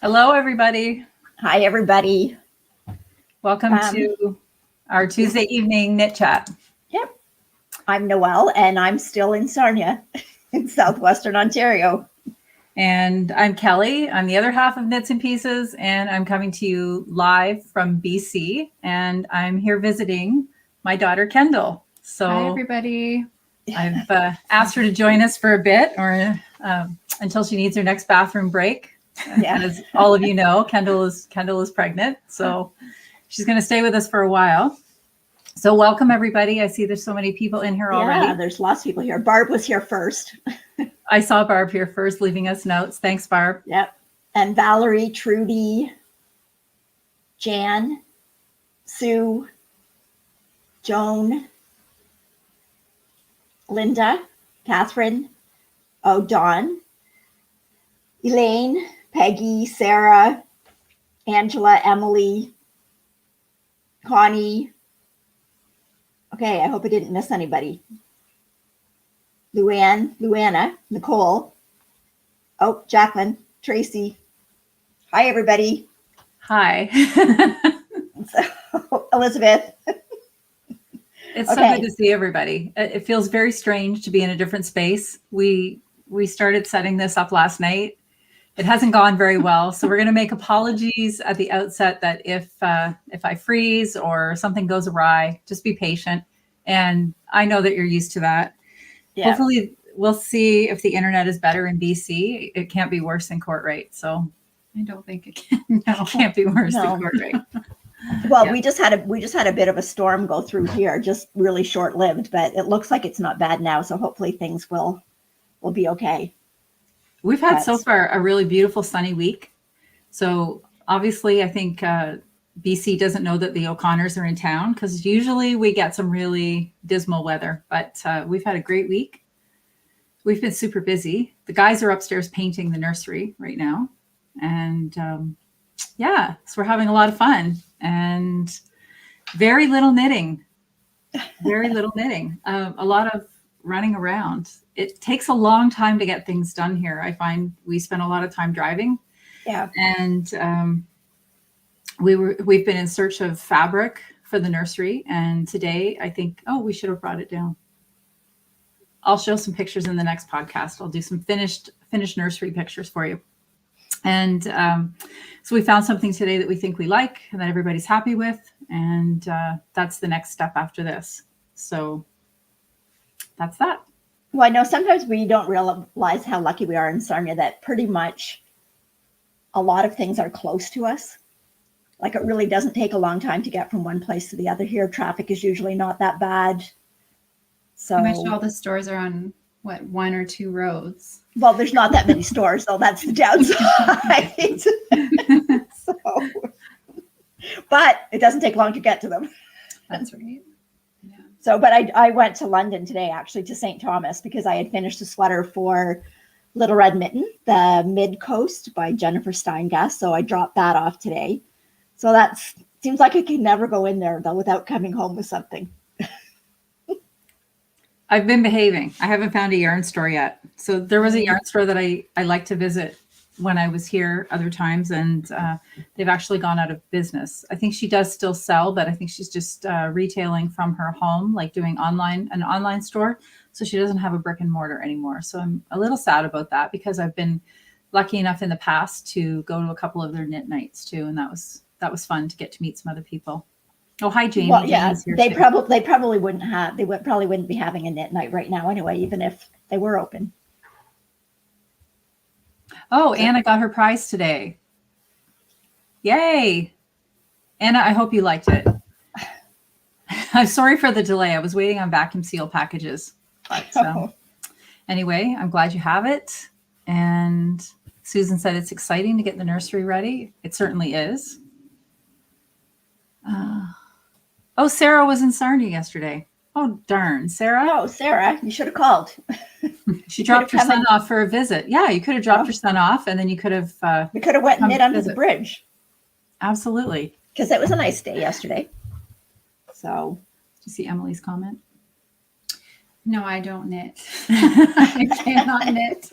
Hello, everybody. Hi, everybody. Welcome to our Tuesday evening knit chat. Yep. I'm Noelle, and I'm still in Sarnia in southwestern Ontario. And I'm Kelly. I'm the other half of Knits and Pieces, and I'm coming to you live from BC. And I'm here visiting my daughter, Kendall. So, hi, everybody. I've asked her to join us for a bit or until she needs her next bathroom break. Yeah. As all of you know, Kendall is pregnant, so she's going to stay with us for a while. So welcome, everybody. I see there's so many people in here already. Yeah, there's lots of people here. Barb was here first. I saw Barb here first, leaving us notes. Thanks, Barb. Yep. And Valerie, Trudy, Jan, Sue, Joan, Linda, Catherine, Dawn, Elaine, Peggy, Sarah, Angela, Emily, Connie. Okay, I hope I didn't miss anybody. Luana, Nicole. Oh, Jacqueline, Tracy. Hi, everybody. Hi. So, Elizabeth. It's so good to see everybody. It feels very strange to be in a different space. We started setting this up last night. It hasn't gone very well, so we're going to make apologies at the outset that if I freeze or something goes awry, just be patient. And I know that you're used to that. Yeah. Hopefully, we'll see if the internet is better in BC. It can't be worse than Courtright, so I don't think it can. No, it can't be worse than Courtright. Well, yeah. we just had a bit of a storm go through here, just really short-lived, but it looks like it's not bad now. So hopefully things will be okay. We've had so far a really beautiful sunny week. So obviously, I think BC doesn't know that the O'Connors are in town because usually we get some really dismal weather. But we've had a great week. We've been super busy. The guys are upstairs painting the nursery right now, and yeah, so we're having a lot of fun and very little knitting. Very little knitting. A lot of running around. It takes a long time to get things done here. I find we spend a lot of time driving. Yeah. And we've been in search of fabric for the nursery. And today I think, we should have brought it down. I'll show some pictures in the next podcast. I'll do some finished nursery pictures for you. And so we found something today that we think we like and that everybody's happy with. And that's the next step after this. So that's that. Well, I know sometimes we don't realize how lucky we are in Sarnia that pretty much a lot of things are close to us. Like it really doesn't take a long time to get from one place to the other here. Traffic is usually not that bad. So pretty much all the stores are on one or two roads. Well, there's not that many stores, so that's the downside. So, but it doesn't take long to get to them. That's right. So, but I went to London today, actually, to St. Thomas, because I had finished a sweater for Little Red Mitten, the Mid Coast by Jennifer Steingast. So I dropped that off today. So that seems like I can never go in there, though, without coming home with something. I've been behaving. I haven't found a yarn store yet. So there was a yarn store that I like to visit when I was here other times, and they've actually gone out of business. I think she does still sell, but I think she's just retailing from her home, like doing an online store. So she doesn't have a brick and mortar anymore. So I'm a little sad about that because I've been lucky enough in the past to go to a couple of their knit nights too, and that was fun to get to meet some other people. Oh, hi, Jamie. Well, yeah, they probably wouldn't be having a knit night right now anyway, even if they were open. Oh, Anna got her prize today. Yay. Anna, I hope you liked it. I'm sorry for the delay. I was waiting on vacuum seal packages. But anyway, I'm glad you have it. And Susan said it's exciting to get the nursery ready. It certainly is. Sarah was in Sarnia yesterday. Oh, darn. Sarah? Oh, Sarah, you should have called. She dropped her son off for a visit. Yeah, you could have dropped your son off and then you could have... we could have went and knit under the bridge. Absolutely. Because it was a nice day yesterday. So... Did you see Emily's comment? No, I don't knit. I cannot knit.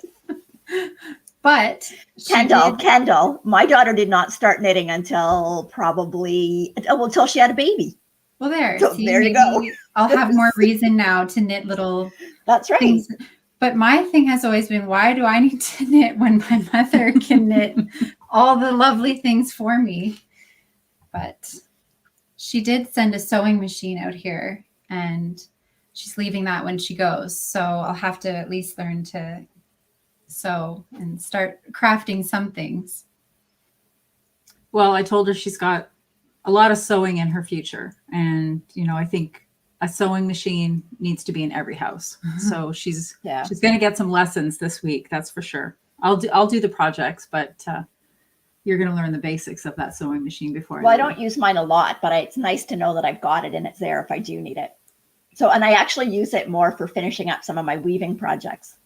But Kendall, my daughter did not start knitting until probably, until she had a baby. Well, there. So See, there you go. I'll have more reason now to knit little That's right. things. But my thing has always been, why do I need to knit when my mother can knit all the lovely things for me? But she did send a sewing machine out here, and she's leaving that when she goes. So I'll have to at least learn to sew and start crafting some things. Well, I told her she's got a lot of sewing in her future. And, I think a sewing machine needs to be in every house. So she's going to get some lessons this week. That's for sure. I'll do the projects, but you're going to learn the basics of that sewing machine before. Well, I don't use mine a lot, but it's nice to know that I've got it and it's there if I do need it. So, and I actually use it more for finishing up some of my weaving projects.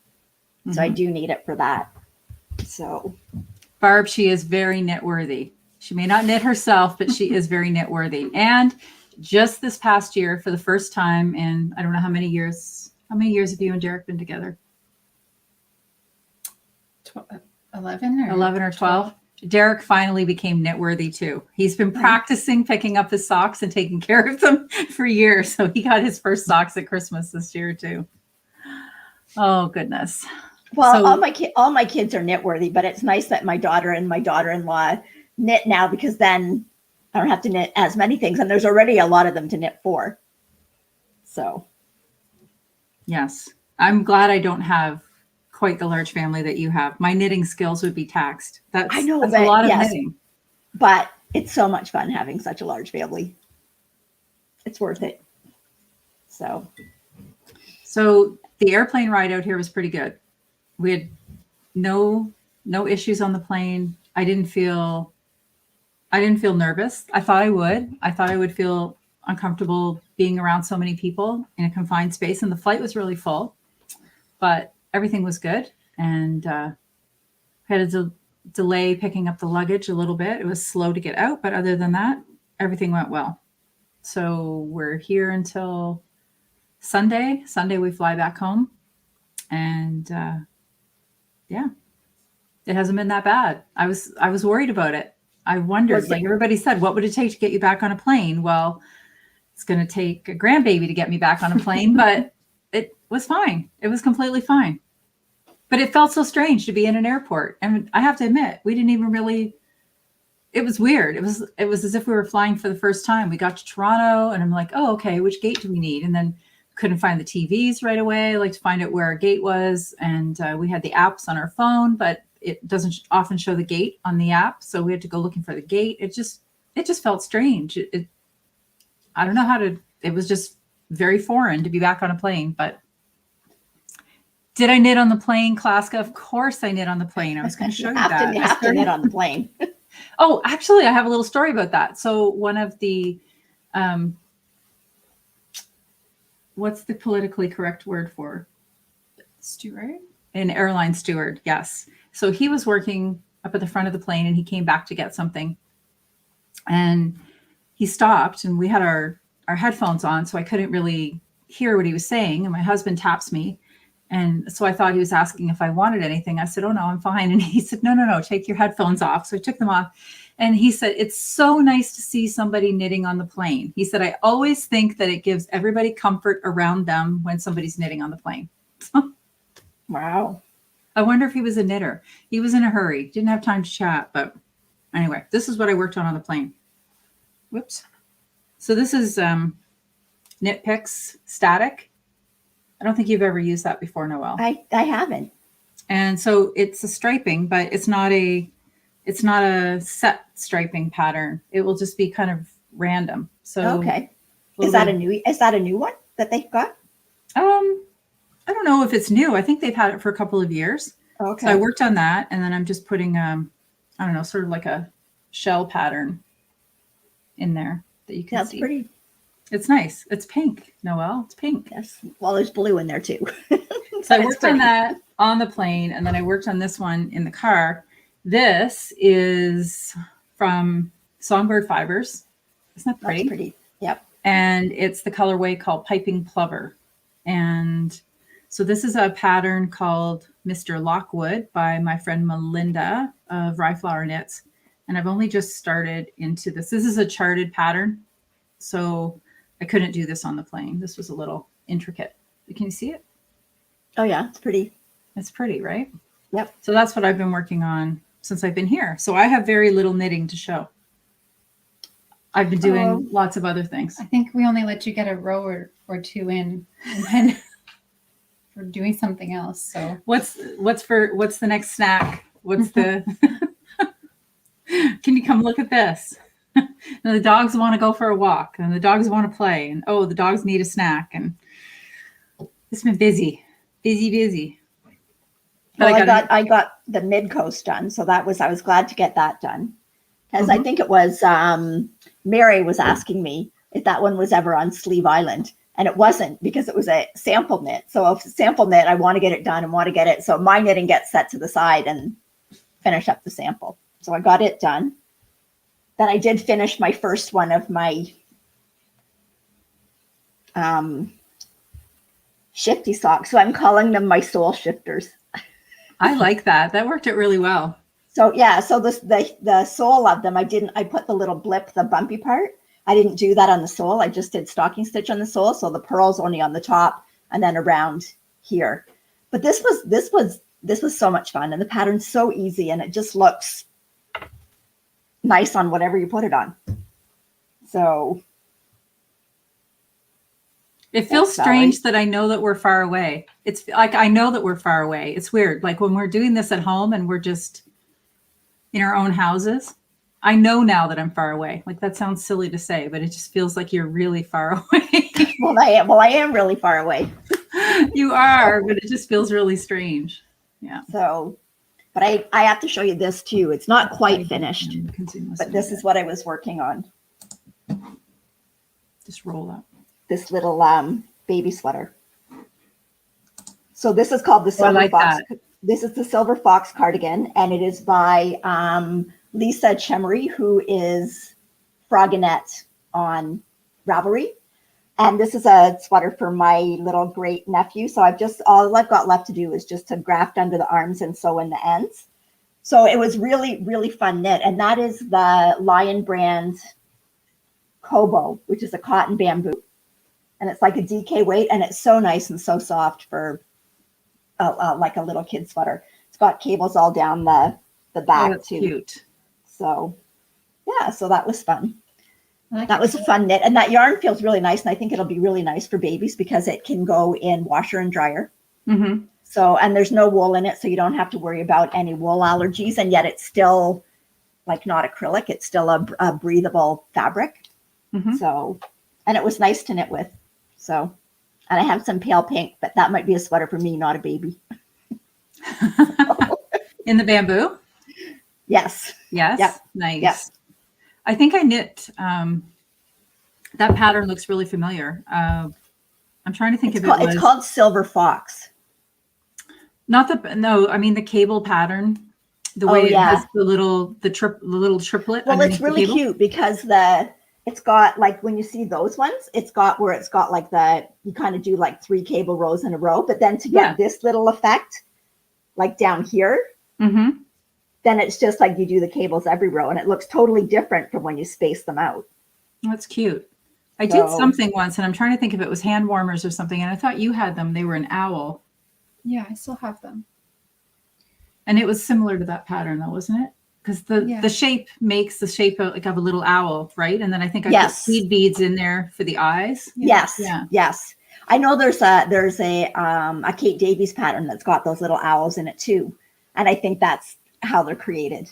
So I do need it for that. So Barb, she is very knit worthy. She may not knit herself, but she is very knit worthy. And just this past year, for the first time in, I don't know how many years have you and Derek been together? 11 or 12. Derek finally became knit worthy too. He's been practicing picking up his socks and taking care of them for years. So he got his first socks at Christmas this year too. Oh goodness. Well, all my kids are knit worthy, but it's nice that my daughter and my daughter-in-law knit now, because then I don't have to knit as many things, and there's already a lot of them to knit for. So yes, I'm glad I don't have quite the large family that you have. My knitting skills would be taxed. That's a lot of knitting. But it's so much fun having such a large family. It's worth it. So the airplane ride out here was pretty good. We had no issues on the plane. I didn't feel nervous. I thought I would feel uncomfortable being around so many people in a confined space, and the flight was really full, but everything was good. And had a delay picking up the luggage a little bit. It was slow to get out, but other than that, everything went well. So we're here until Sunday. Sunday we fly back home, and it hasn't been that bad. I was worried about it. I wondered, like everybody said, what would it take to get you back on a plane? Well, it's going to take a grandbaby to get me back on a plane, but it was fine. It was completely fine. But it felt so strange to be in an airport. And I have to admit, we didn't even really, it was weird. It was as if we were flying for the first time. We got to Toronto and I'm like, oh, okay, which gate do we need? And then couldn't find the TVs right away, like to find out where our gate was. And we had the apps on our phone, but it doesn't often show the gate on the app. So we had to go looking for the gate. It just felt strange. I don't know it was just very foreign to be back on a plane. But did I knit on the plane, Klaska? Of course I knit on the plane. I was going to show you that. You have to knit on the plane. Oh, actually, I have a little story about that. So one of the, what's the politically correct word for? Steward? An airline steward, yes. So he was working up at the front of the plane and he came back to get something. And he stopped and we had our headphones on, so I couldn't really hear what he was saying. And my husband taps me. And so I thought he was asking if I wanted anything. I said, oh, no, I'm fine. And he said, no, take your headphones off. So I took them off. And he said, it's so nice to see somebody knitting on the plane. He said, I always think that it gives everybody comfort around them when somebody's knitting on the plane. Wow. I wonder if he was a knitter. He was in a hurry. Didn't have time to chat. But anyway, this is what I worked on the plane. Whoops. So this is Knit Picks Static. I don't think you've ever used that before, Noelle. I haven't. And so it's a striping, but it's not a set striping pattern. It will just be kind of random. So okay. Is that a new one that they've got? I don't know if it's new. I think they've had it for a couple of years. Okay. So I worked on that, and then I'm just putting I don't know, sort of like a shell pattern in there that you can see. That's pretty. It's nice. It's pink, Noelle. It's pink. Yes. Well, there's blue in there too. So I worked on that on the plane, and then I worked on this one in the car. This is from Songbird Fibers. Isn't that pretty? That's pretty. Yep. And it's the colorway called Piping Plover. And So this is a pattern called Mr. Lockwood by my friend Melinda of Rye Flower Knits. And I've only just started into this. This is a charted pattern. So I couldn't do this on the plane. This was a little intricate. Can you see it? Oh yeah, it's pretty. It's pretty, right? Yep. So that's what I've been working on since I've been here. So I have very little knitting to show. I've been doing lots of other things. I think we only let you get a row or two in, and then we're doing something else. So what's the next snack? What's the Can you come look at this? And the dogs want to go for a walk, and the dogs want to play, and the dogs need a snack, and it's been busy. Well, I got the mid coast done, so I was glad to get that done, because I think it was Mary was asking me if that one was ever on Sleeve Island, and it wasn't, because it was a sample knit. So if it's a sample knit, I want to get it done and want to get it. So my knitting gets set to the side and finish up the sample. So I got it done. Then I did finish my first one of my shifty socks. So I'm calling them my soul shifters. I like that. That worked out really well. So yeah, so the sole of them, I put the little blip, the bumpy part. I didn't do that on the sole. I just did stocking stitch on the sole. So the pearls only on the top and then around here. But this was so much fun, and the pattern's so easy, and it just looks nice on whatever you put it on. So it feels strange that I know that we're far away. It's like, I know that we're far away. It's weird. Like when we're doing this at home and we're just in our own houses, I know now that I'm far away. Like that sounds silly to say, but it just feels like you're really far away. Well, I am really far away. You are, but it just feels really strange. Yeah. So, but I have to show you this too. It's not quite finished, but this is what I was working on. Just roll up. This little baby sweater. So this is called the Silver Fox. This is the Silver Fox cardigan, and it is by Lisa Chemery, who is Frogginette on Ravelry. And this is a sweater for my little great nephew. So all I've got left to do is just to graft under the arms and sew in the ends. So it was really, really fun knit. And that is the Lion brand Kobo, which is a cotton bamboo. And it's like a DK weight, and it's so nice and so soft for like a little kid sweater. It's got cables all down the back too. Cute. So yeah, so that was fun. That was a fun knit, and that yarn feels really nice, and I think it'll be really nice for babies because it can go in washer and dryer. Mm-hmm. So, and there's no wool in it, so you don't have to worry about any wool allergies, and yet it's still like not acrylic. It's still a breathable fabric. Mm-hmm. So, and it was nice to knit with. So, and I have some pale pink, but that might be a sweater for me, not a baby. In the bamboo? Yes. Yes. Yep. Nice. Yep. I think I knit, that pattern looks really familiar. I'm trying to think It's called Silver Fox. I mean the cable pattern, the way it has the little triplet. Well, it's really cute because it's got, like, when you see those ones, it's got like you kind of do like 3 cable rows in a row, but then to get this little effect, like down here, mm-hmm. then it's just like you do the cables every row, and it looks totally different from when you space them out. That's cute. I did something once, and I'm trying to think if it was hand warmers or something, and I thought you had them. They were an owl. Yeah, I still have them. And it was similar to that pattern, though, wasn't it? Because the shape makes the shape of a little owl, right? And then I think I put seed beads in there for the eyes. Yes. Yeah. Yes. I know there's a Kate Davies pattern that's got those little owls in it too, and I think that's how they're created.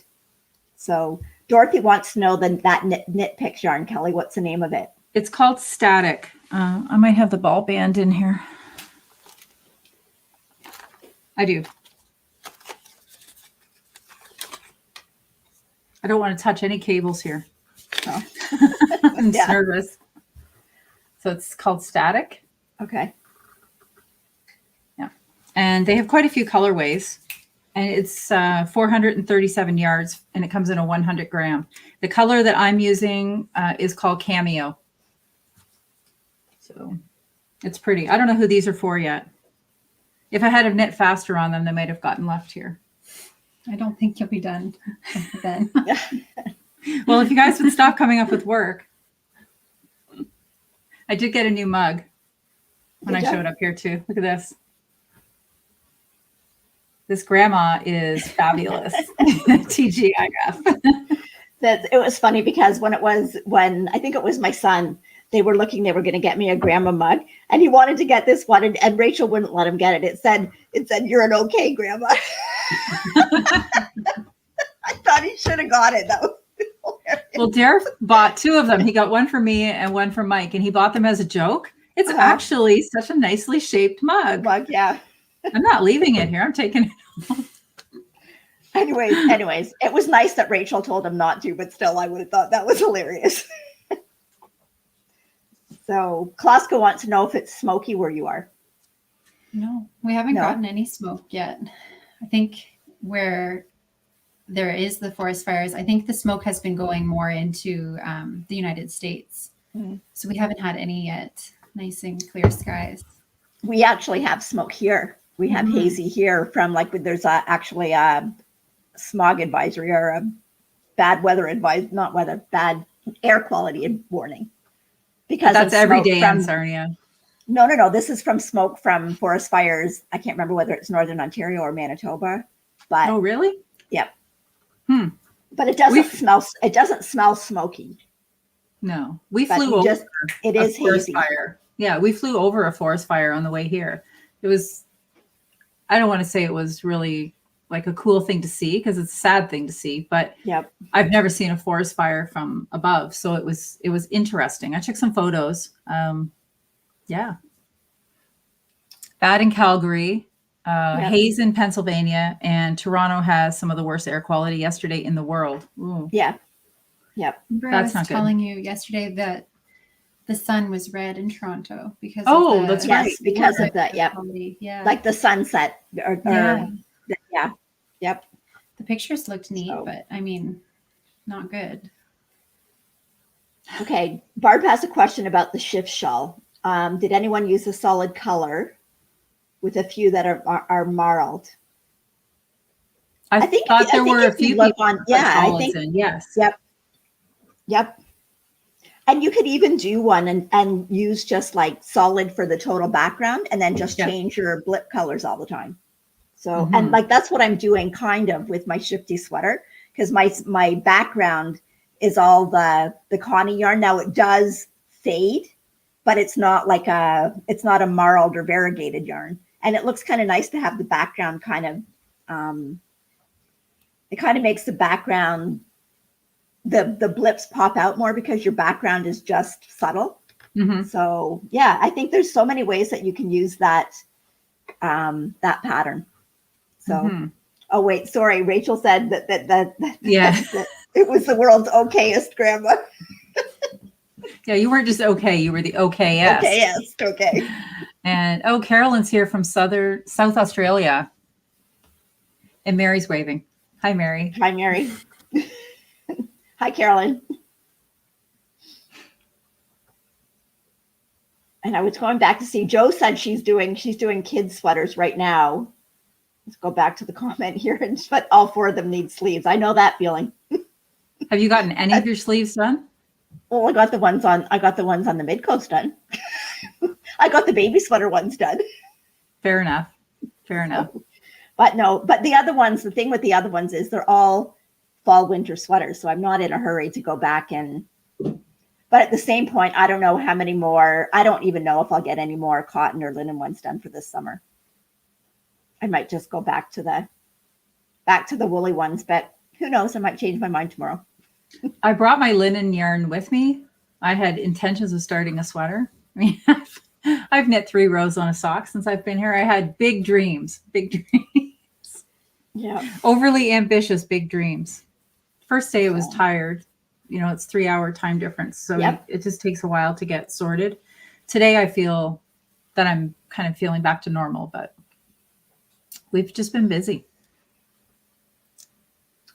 So Dorothy wants to know that knit picture yarn, Kelly. What's the name of it? It's called Static. I might have the ball band in here. I do. I don't want to touch any cables here. So. I'm nervous. So it's called Static. Okay. Yeah. And they have quite a few colorways. And it's 437 yards, and it comes in a 100 gram. The color that I'm using is called Cameo. So it's pretty. I don't know who these are for yet. If I had have knit faster on them, they might have gotten left here. I don't think you'll be done then. Well, if you guys would stop coming up with work. I did get a new mug when I showed up here too. Look at this. This grandma is fabulous. TGIF. It was funny because when I think it was my son, they were going to get me a grandma mug, and he wanted to get this one, and Rachel wouldn't let him get it. It said, "You're an okay grandma." I thought he should have got it though. Well, Derek bought 2 of them. He got one for me and one for Mike, and he bought them as a joke. It's actually such a nicely shaped mug. Yeah. I'm not leaving it here. I'm taking it. Anyways, it was nice that Rachel told him not to, but still, I would have thought that was hilarious. So, Klaska wants to know if it's smoky where you are. No, we haven't gotten any smoke yet. I think where there is the forest fires, I think the smoke has been going more into the United States. Mm. So we haven't had any yet. Nice and clear skies. We actually have smoke here. We have hazy here from there's actually a smog advisory or a bad air quality warning. Because that's every day in Sarnia. No. This is from smoke from forest fires. I can't remember whether it's Northern Ontario or Manitoba. But oh, really? Yep. But it doesn't smell. It doesn't smell smoky. No, we flew over. It is forest hazy. Fire. Yeah, we flew over a forest fire on the way here. It was. I don't want to say it was really like a cool thing to see because it's a sad thing to see, but I've never seen a forest fire from above. So it was interesting. I took some photos. Yeah. Bad in Calgary, haze in Pennsylvania, and Toronto has some of the worst air quality yesterday in the world. Ooh. Yeah. Yep. That's not good. Telling you yesterday that the sun was red in Toronto because that's right. Because of that. Yep. Yeah. Like the sunset. Yep. The pictures looked neat, but I mean, not good. Okay. Barb has a question about the shift shawl. Did anyone use a solid color with a few that are marled? I thought there were a few people. I think. Yes. Yep. And you could even do one and use just like solid for the total background and then just change your blip colors all the time. So, and like, that's what I'm doing kind of with my shifty sweater because my background is all the Connie yarn. Now it does fade, but it's not a marled or variegated yarn. And it looks kind of nice to have the background kind of, it kind of makes the background, the blips pop out more because your background is just subtle. So yeah, I think there's so many ways that you can use that pattern. So, oh wait, sorry. Rachel said that it was the world's okayest grandma. Yeah, you weren't just okay. You were the okayest. Okayest, okay. And Carolyn's here from South Australia. And Mary's waving. Hi, Mary. Hi, Mary. Hi, Carolyn. And I was going back to see, Joe said she's doing kids sweaters right now. Let's go back to the comment here, but all 4 of them need sleeves. I know that feeling. Have you gotten any of your sleeves done? Well, I got the ones on the mid-coast done. I got the baby sweater ones done. Fair enough. But the other ones, the thing with the other ones is they're all fall winter sweaters. So I'm not in a hurry to go back but at the same point, I don't know how many more. I don't even know if I'll get any more cotton or linen ones done for this summer. I might just go back to the woolly ones, but who knows? I might change my mind tomorrow. I brought my linen yarn with me. I had intentions of starting a sweater. I mean, I've knit 3 rows on a sock since I've been here. I had big dreams. Yeah. Overly ambitious, big dreams. First day, I was tired. You know, it's 3-hour time difference. So it just takes a while to get sorted. Today, I feel that I'm kind of feeling back to normal, but we've just been busy.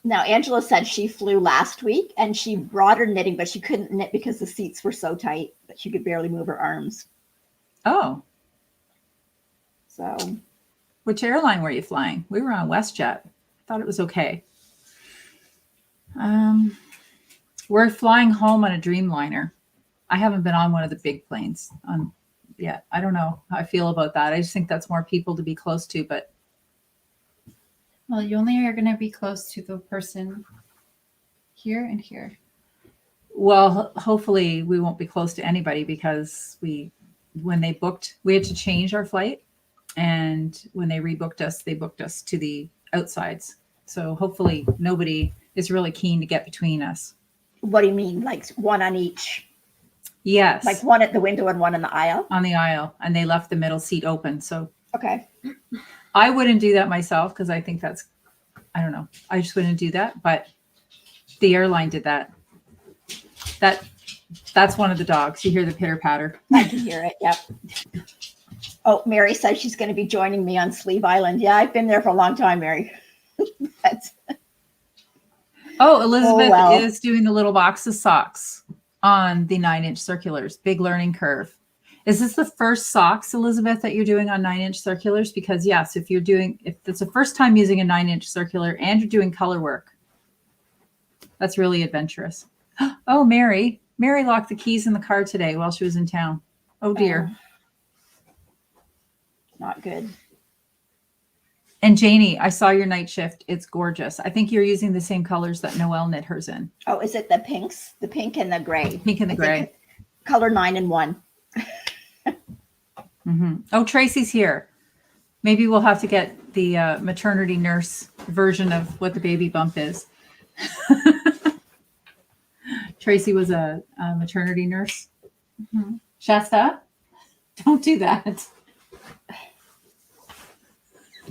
Now, Angela said she flew last week and she brought her knitting, but she couldn't knit because the seats were so tight that she could barely move her arms. Oh. So Which airline were you flying? We were on WestJet. I thought it was okay. We're flying home on a Dreamliner. I haven't been on one of the big planes yet. I don't know how I feel about that. I just think that's more people to be close to, but. Well, you only are going to be close to the person here and here. Well, hopefully we won't be close to anybody because when they booked, we had to change our flight. And when they rebooked us, they booked us to the outsides. So hopefully nobody is really keen to get between us. What do you mean? Like one on each? Yes. Like one at the window and one in the aisle? On the aisle. And they left the middle seat open. So okay. I wouldn't do that myself because I think I don't know. I just wouldn't do that. But the airline did that. That's one of the dogs. You hear the pitter patter. I can hear it. Yep. Oh, Mary says she's going to be joining me on Sleeve Island. Yeah, I've been there for a long time, Mary. Elizabeth is doing the little box of socks on the 9-inch circulars. Big learning curve. Is this the first socks, Elizabeth, that you're doing on 9-inch circulars? Because yes, if it's the first time using a 9-inch circular and you're doing color work, that's really adventurous. Oh, Mary locked the keys in the car today while she was in town. Oh dear. Not good. And Janie, I saw your night shift. It's gorgeous. I think you're using the same colors that Noelle knit hers in. Oh, is it the pinks? The pink and the gray. Pink and the gray. Color 9 and 1. Mm-hmm. Oh, Tracy's here. Maybe we'll have to get the maternity nurse version of what the baby bump is. Tracy was a maternity nurse. Mm-hmm. Shasta, don't do that.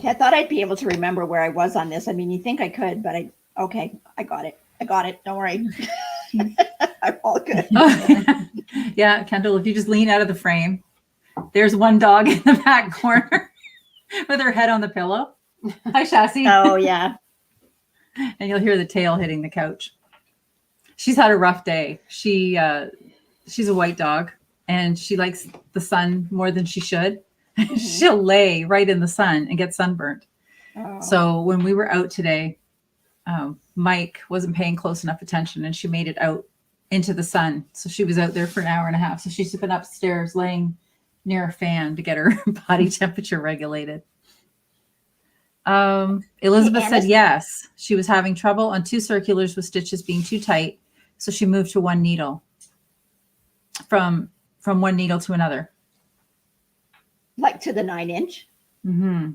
I thought I'd be able to remember where I was on this. I mean, you think I could, but I got it. Don't worry. I'm all good. Yeah, Kendall, if you just lean out of the frame, there's one dog in the back corner with her head on the pillow. Hi, Chassis. Oh, yeah. And you'll hear the tail hitting the couch. She's had a rough day. She's a white dog and she likes the sun more than she should. Mm-hmm. She'll lay right in the sun and get sunburnt. Oh. So when we were out today, Mike wasn't paying close enough attention and she made it out into the sun. So she was out there for an hour and a half. So she's been upstairs laying near a fan to get her body temperature regulated. Elizabeth said yes. She was having trouble on 2 circulars with stitches being too tight. So she moved to one needle from one needle to another. Like to the 9-inch. Mm-hmm.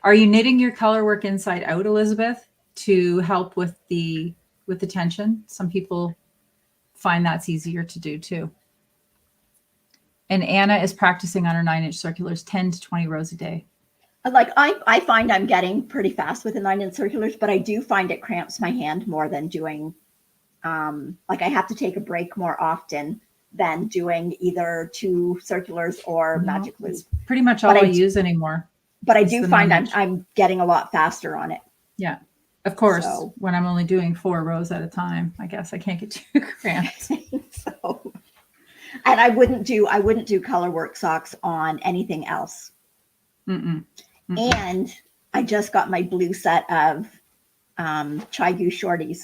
Are you knitting your color work inside out, Elizabeth, to help with the tension? Some people find that's easier to do too. And Anna is practicing on her 9-inch circulars, 10 to 20 rows a day. Like I find I'm getting pretty fast with the 9-inch circulars, but I do find it cramps my hand more than doing, like I have to take a break more often than doing either 2 circulars or magic glue. It's pretty much all I use anymore. But I do find I'm getting a lot faster on it. Yeah. Of course, when I'm only doing 4 rows at a time, I guess I can't get too cramped. And I wouldn't do color work socks on anything else. Mm-mm. Mm-mm. And I just got my blue set of Chai-Gu shorties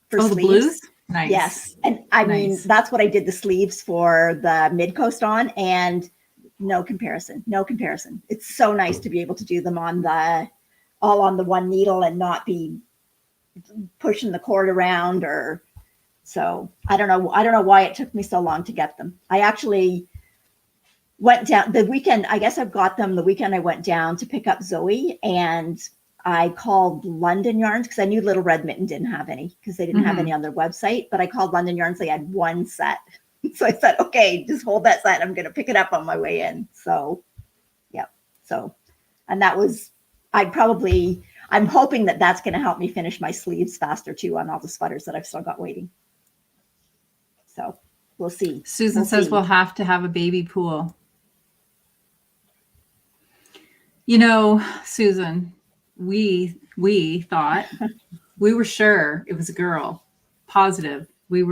for sleeves. The blues? Nice. Yes. And I mean, that's what I did the sleeves for the mid-coast on, and no comparison. It's so nice to be able to do them all on the one needle and not be pushing the cord around so I don't know why it took me so long to get them. I actually went down the weekend. I guess I've got them the weekend I went down to pick up Zoe, and I called London Yarns because I knew Little Red Mitten didn't have any because they didn't have any on their website, but I called London Yarns. They had 1 set. So I said, okay, just hold that set. I'm going to pick it up on my way in. So, yeah. So, and that was, I'm hoping that that's going to help me finish my sleeves faster too on all the sweaters that I've still got waiting. So we'll see. Susan says we'll have to have a baby pool. You know, Susan, we thought, we were sure it was a girl, positive. It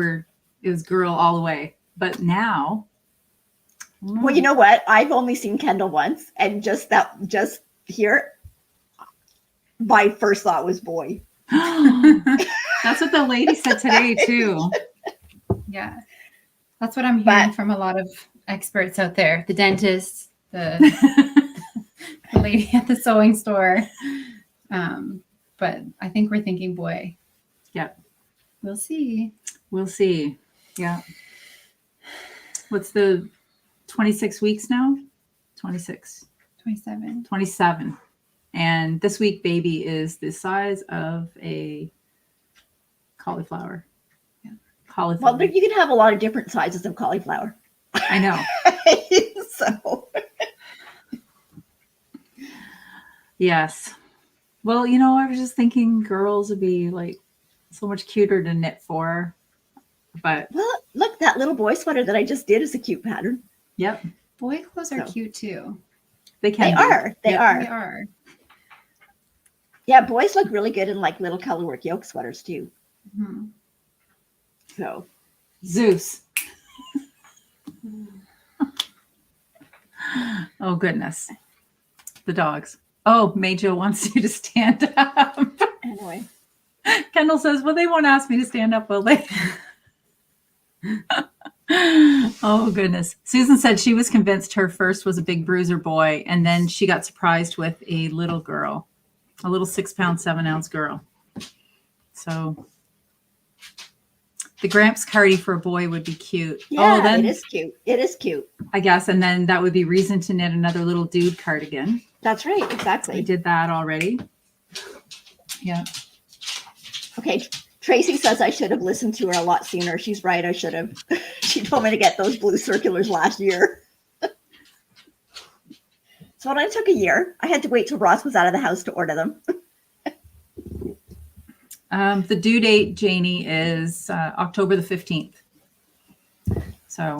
was girl all the way. But now Well, you know what? I've only seen Kendall once, and just here, my first thought was boy. That's what the lady said today too. Yeah. That's what I'm hearing from a lot of experts out there. The dentist, the lady at the sewing store. But I think we're thinking boy. Yeah. We'll see. We'll see. Yeah. What's the 26 weeks now? 26. 27. 27. And this week, baby is the size of a cauliflower. Yeah. Well, you can have a lot of different sizes of cauliflower. I know. So. Yes. Well, I was just thinking girls would be like so much cuter to knit for. But well, look, that little boy sweater that I just did is a cute pattern. Yep. Boy clothes are cute too. They can. They are. They are. Yeah, boys look really good in like little colorwork yoke sweaters too. Mm-hmm. So, Zeus. Oh goodness. The dogs. Oh, Major wants you to stand up. anyway. Kendall says, well, they won't ask me to stand up, will they? Oh, goodness. Susan said she was convinced her first was a big bruiser boy, and then she got surprised with a little girl, a little 6-pound, 7-ounce girl. So the Gramps cardi for a boy would be cute. Yeah, then, it is cute. It is cute. I guess. And then that would be reason to knit another little dude cardigan. That's right. Exactly. I did that already. Yeah. Okay. Tracy says I should have listened to her a lot sooner. She's right. I should have. She told me to get those blue circulars last year. So it took a year. I had to wait till Ross was out of the house to order them. The due date, Janie, is October the 15th. So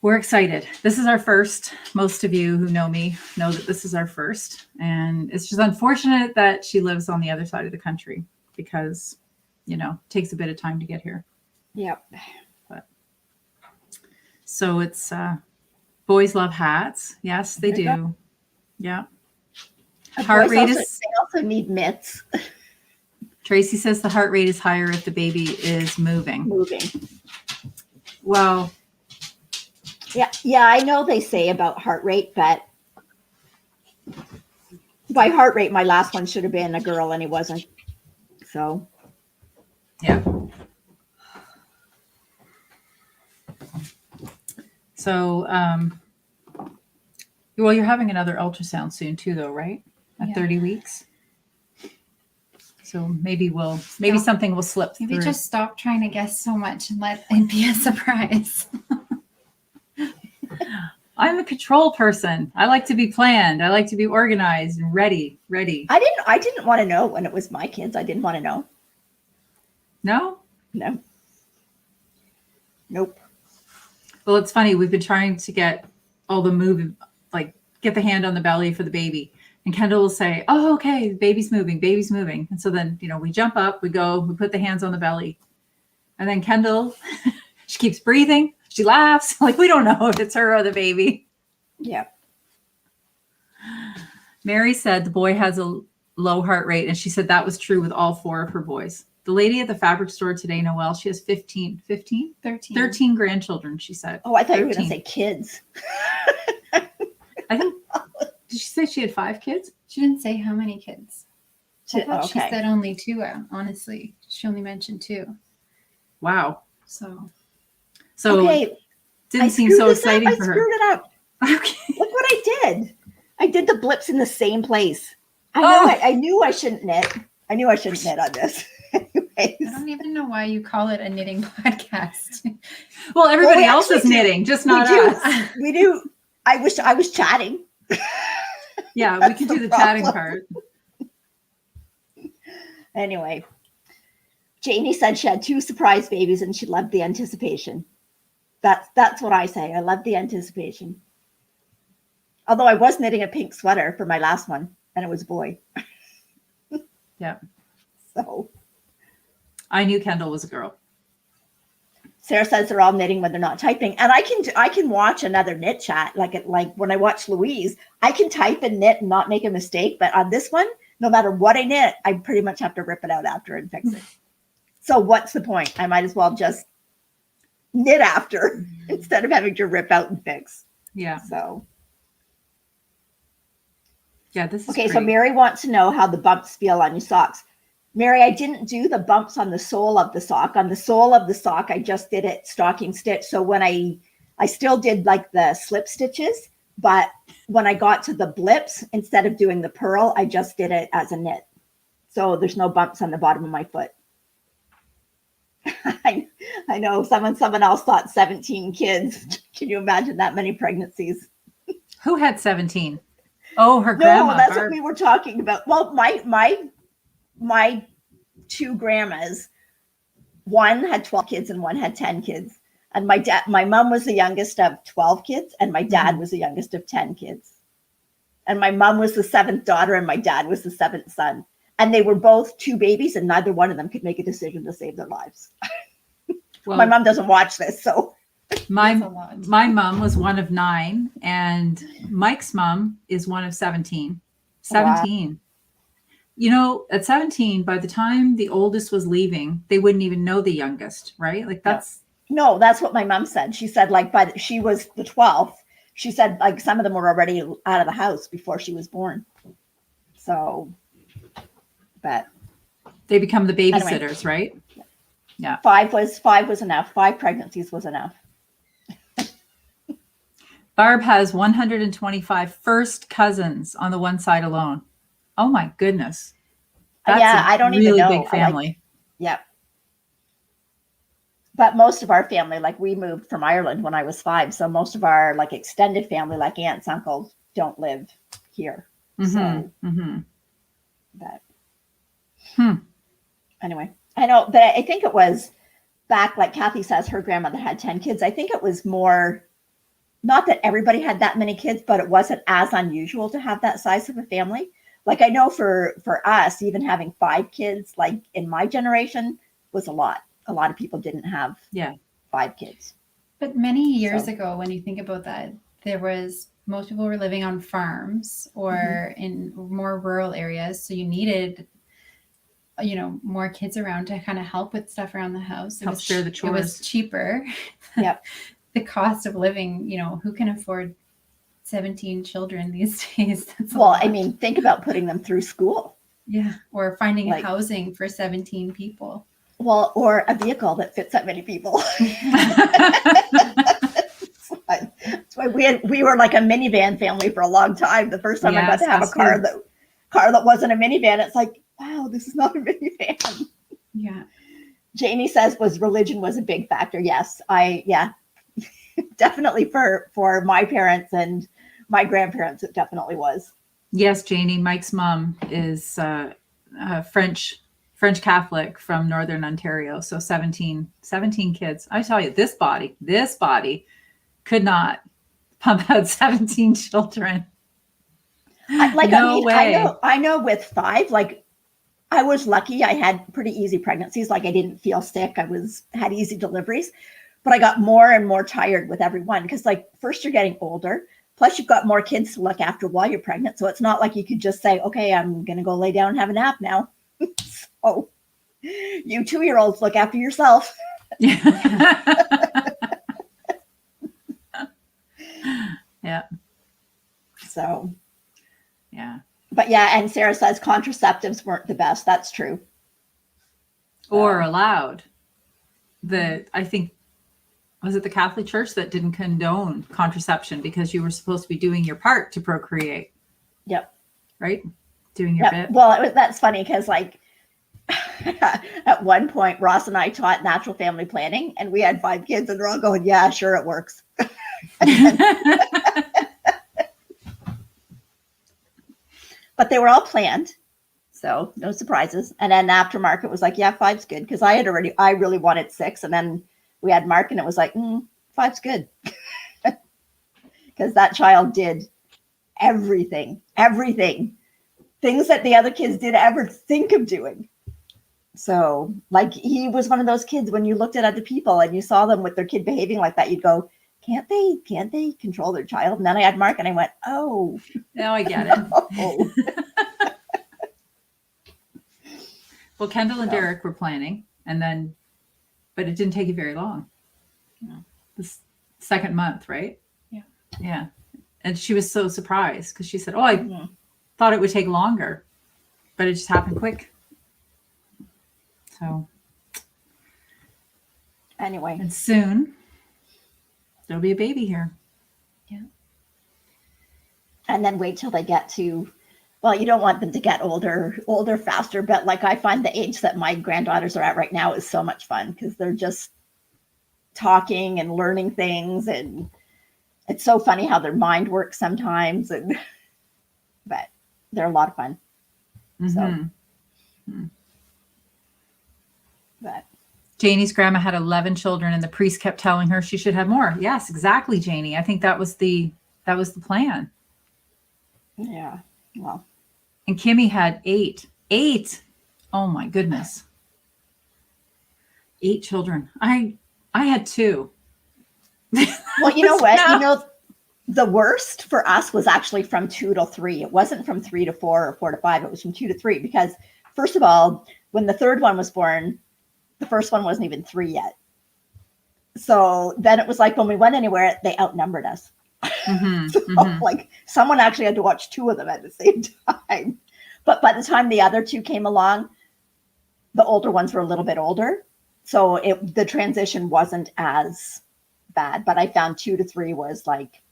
we're excited. This is our first. Most of you who know me know that this is our first. And it's just unfortunate that she lives on the other side of the country because, it takes a bit of time to get here. Yep. But so it's boys love hats. Yes, they do. Yeah. Heart rate they also need mitts. Tracy says the heart rate is higher if the baby is moving. Well, yeah, I know they say about heart rate, but by heart rate, my last one should have been a girl, and he wasn't. So, yeah. So, well, you're having another ultrasound soon too, though, right? At 30 weeks. So maybe something will slip through. Maybe just stop trying to guess so much and let it be a surprise. I'm a control person. I like to be planned. I like to be organized and ready. I didn't want to know when it was my kids. I didn't want to know. No? No. Nope. Well, it's funny. We've been trying to get all the get the hand on the belly for the baby. And Kendall will say, oh, okay, baby's moving. And so then, we jump up, we go, we put the hands on the belly. And then Kendall, she keeps breathing. She laughs. Like, we don't know if it's her or the baby. Yeah. Mary said the boy has a low heart rate. And she said that was true with all 4 of her boys. The lady at the fabric store today, Noelle, she has 13 grandchildren, she said. Oh, I thought you were going to say kids. I think, did she say she had 5 kids? She didn't say how many kids. She said only 2, honestly. She only mentioned 2. Wow. So okay. Didn't seem so exciting for her. I screwed it up. Okay. Look what I did. I did the blips in the same place. I knew I shouldn't knit. I knew I shouldn't knit on this. Anyways. I don't even know why you call it a knitting podcast. Well, everybody else is knitting, just not us. We do. I wish I was chatting. Yeah, we can do the chatting part. Anyway, Janie said she had 2 surprise babies and she loved the anticipation. That's what I say. I love the anticipation. Although I was knitting a pink sweater for my last one, and it was a boy. Yeah. So. I knew Kendall was a girl. Sarah says they're all knitting when they're not typing. And I can watch another knit chat. Like when I watch Louise, I can type and knit and not make a mistake. But on this one, no matter what I knit, I pretty much have to rip it out after and fix it. So what's the point? I might as well just knit after instead of having to rip out and fix. Yeah. So. Yeah, this is okay. great. So Mary wants to know how the bumps feel on your socks. Mary, I didn't do the bumps on the sole of the sock. On the sole of the sock, I just did it stocking stitch. So when I still did like the slip stitches, but when I got to the blips, instead of doing the purl, I just did it as a knit. So there's no bumps on the bottom of my foot. I know someone else thought 17 kids. Can you imagine that many pregnancies? Who had 17? Oh, her grandma. No, that's what we were talking about. Well, my two grandmas, one had 12 kids and one had 10 kids. And my mom was the youngest of 12 kids and my dad was the youngest of 10 kids. And my mom was the seventh daughter and my dad was the seventh son. And they were both two babies and neither one of them could make a decision to save their lives. Well, my mom doesn't watch this, so. My mom was one of 9 and Mike's mom is one of 17. 17. Wow. You know, at 17, by the time the oldest was leaving, they wouldn't even know the youngest, right? Like that's. No, that's what my mom said. She said she was the 12th. She said like some of them were already out of the house before she was born. So, but. They become the babysitters, anyway. Right? Yeah. 5 was enough. 5 pregnancies was enough. Barb has 125 first cousins on the one side alone. Oh my goodness. That's I don't really even know. Big family. Yeah. But most of our family, like we moved from Ireland when I was 5. So most of our like extended family, like aunts, uncles, don't live here. So, but anyway, I know, but I think it was back, like Kathy says, her grandmother had 10 kids. I think it was more, not that everybody had that many kids, but it wasn't as unusual to have that size of a family. Like I know for us, even having 5 kids, like in my generation was a lot. A lot of people didn't have 5 kids. But many years ago, when you think about that, most people were living on farms or in more rural areas. So you needed, more kids around to kind of help with stuff around the house. Help share the chores. It was cheaper. Yep. The cost of living, who can afford 17 children these days? I mean, think about putting them through school. Yeah. Or finding housing for 17 people. Well, or a vehicle that fits that many people. That's why we were like a minivan family for a long time. The first time I got to have a car that wasn't a minivan, it's like, wow, this is not a minivan. Yeah. Jamie says religion was a big factor. Yes, definitely for my parents and my grandparents, it definitely was. Yes, Janie, Mike's mom is French Catholic from Northern Ontario. So 17 kids. I tell you, this body could not pump out 17 children. I know with 5, like I was lucky. I had pretty easy pregnancies. Like I didn't feel sick. Had easy deliveries, but I got more and more tired with every one. Cause like first you're getting older, plus you've got more kids to look after while you're pregnant. So it's not like you could just say, okay, I'm going to go lay down and have a nap now. So you 2-year-olds look after yourself. Yeah. So, yeah. But and Sarah says contraceptives weren't the best. That's true. Or allowed. I think, was it the Catholic Church that didn't condone contraception because you were supposed to be doing your part to procreate? Yep. Right? Doing your bit. Well, that's funny because like at one point, Ross and I taught natural family planning and we had 5 kids and they're all going, yeah, sure, it works. But they were all planned. So no surprises. And then aftermarket was like, yeah, 5's good. Because I really wanted 6. And then we had Mark and it was like, 5's good. Because that child did everything. Things that the other kids didn't ever think of doing. So like he was one of those kids when you looked at other people and you saw them with their kid behaving like that, you'd go, can't they control their child? And then I had Mark and I went, oh, now I get it. oh. Well, Kendall and So. Derek were planning, and then, but it didn't take you very long. This second month, right? Yeah. Yeah. And she was so surprised because she said, oh, I thought it would take longer, but it just happened quick. So Anyway. and soon there'll be a baby here. Yeah. And then wait till they get to, well, you don't want them to get older faster, but like I find the age that my granddaughters are at right now is so much fun because they're just talking and learning things, and it's so funny how their mind works sometimes, and but they're a lot of fun. So but Janie's grandma had 11 children and the priest kept telling her she should have more. Yes, exactly, Janie. I think that was the plan. yeah, well, And Kimmy had 8. Oh my goodness. 8 children. I had 2. well, you know what? You know, the worst for us was actually from 2 to 3. It wasn't from 3 to 4 or 4 to 5. It was from 2 to 3 because, first of all, when the third one was born, the first one wasn't even 3 yet. So then it was like when we went anywhere, they outnumbered us. So, like someone actually had to watch 2 of them at the same time. But by the time the other 2 came along, the older ones were a little bit older. So the transition wasn't as bad. But I found 2 to 3 was like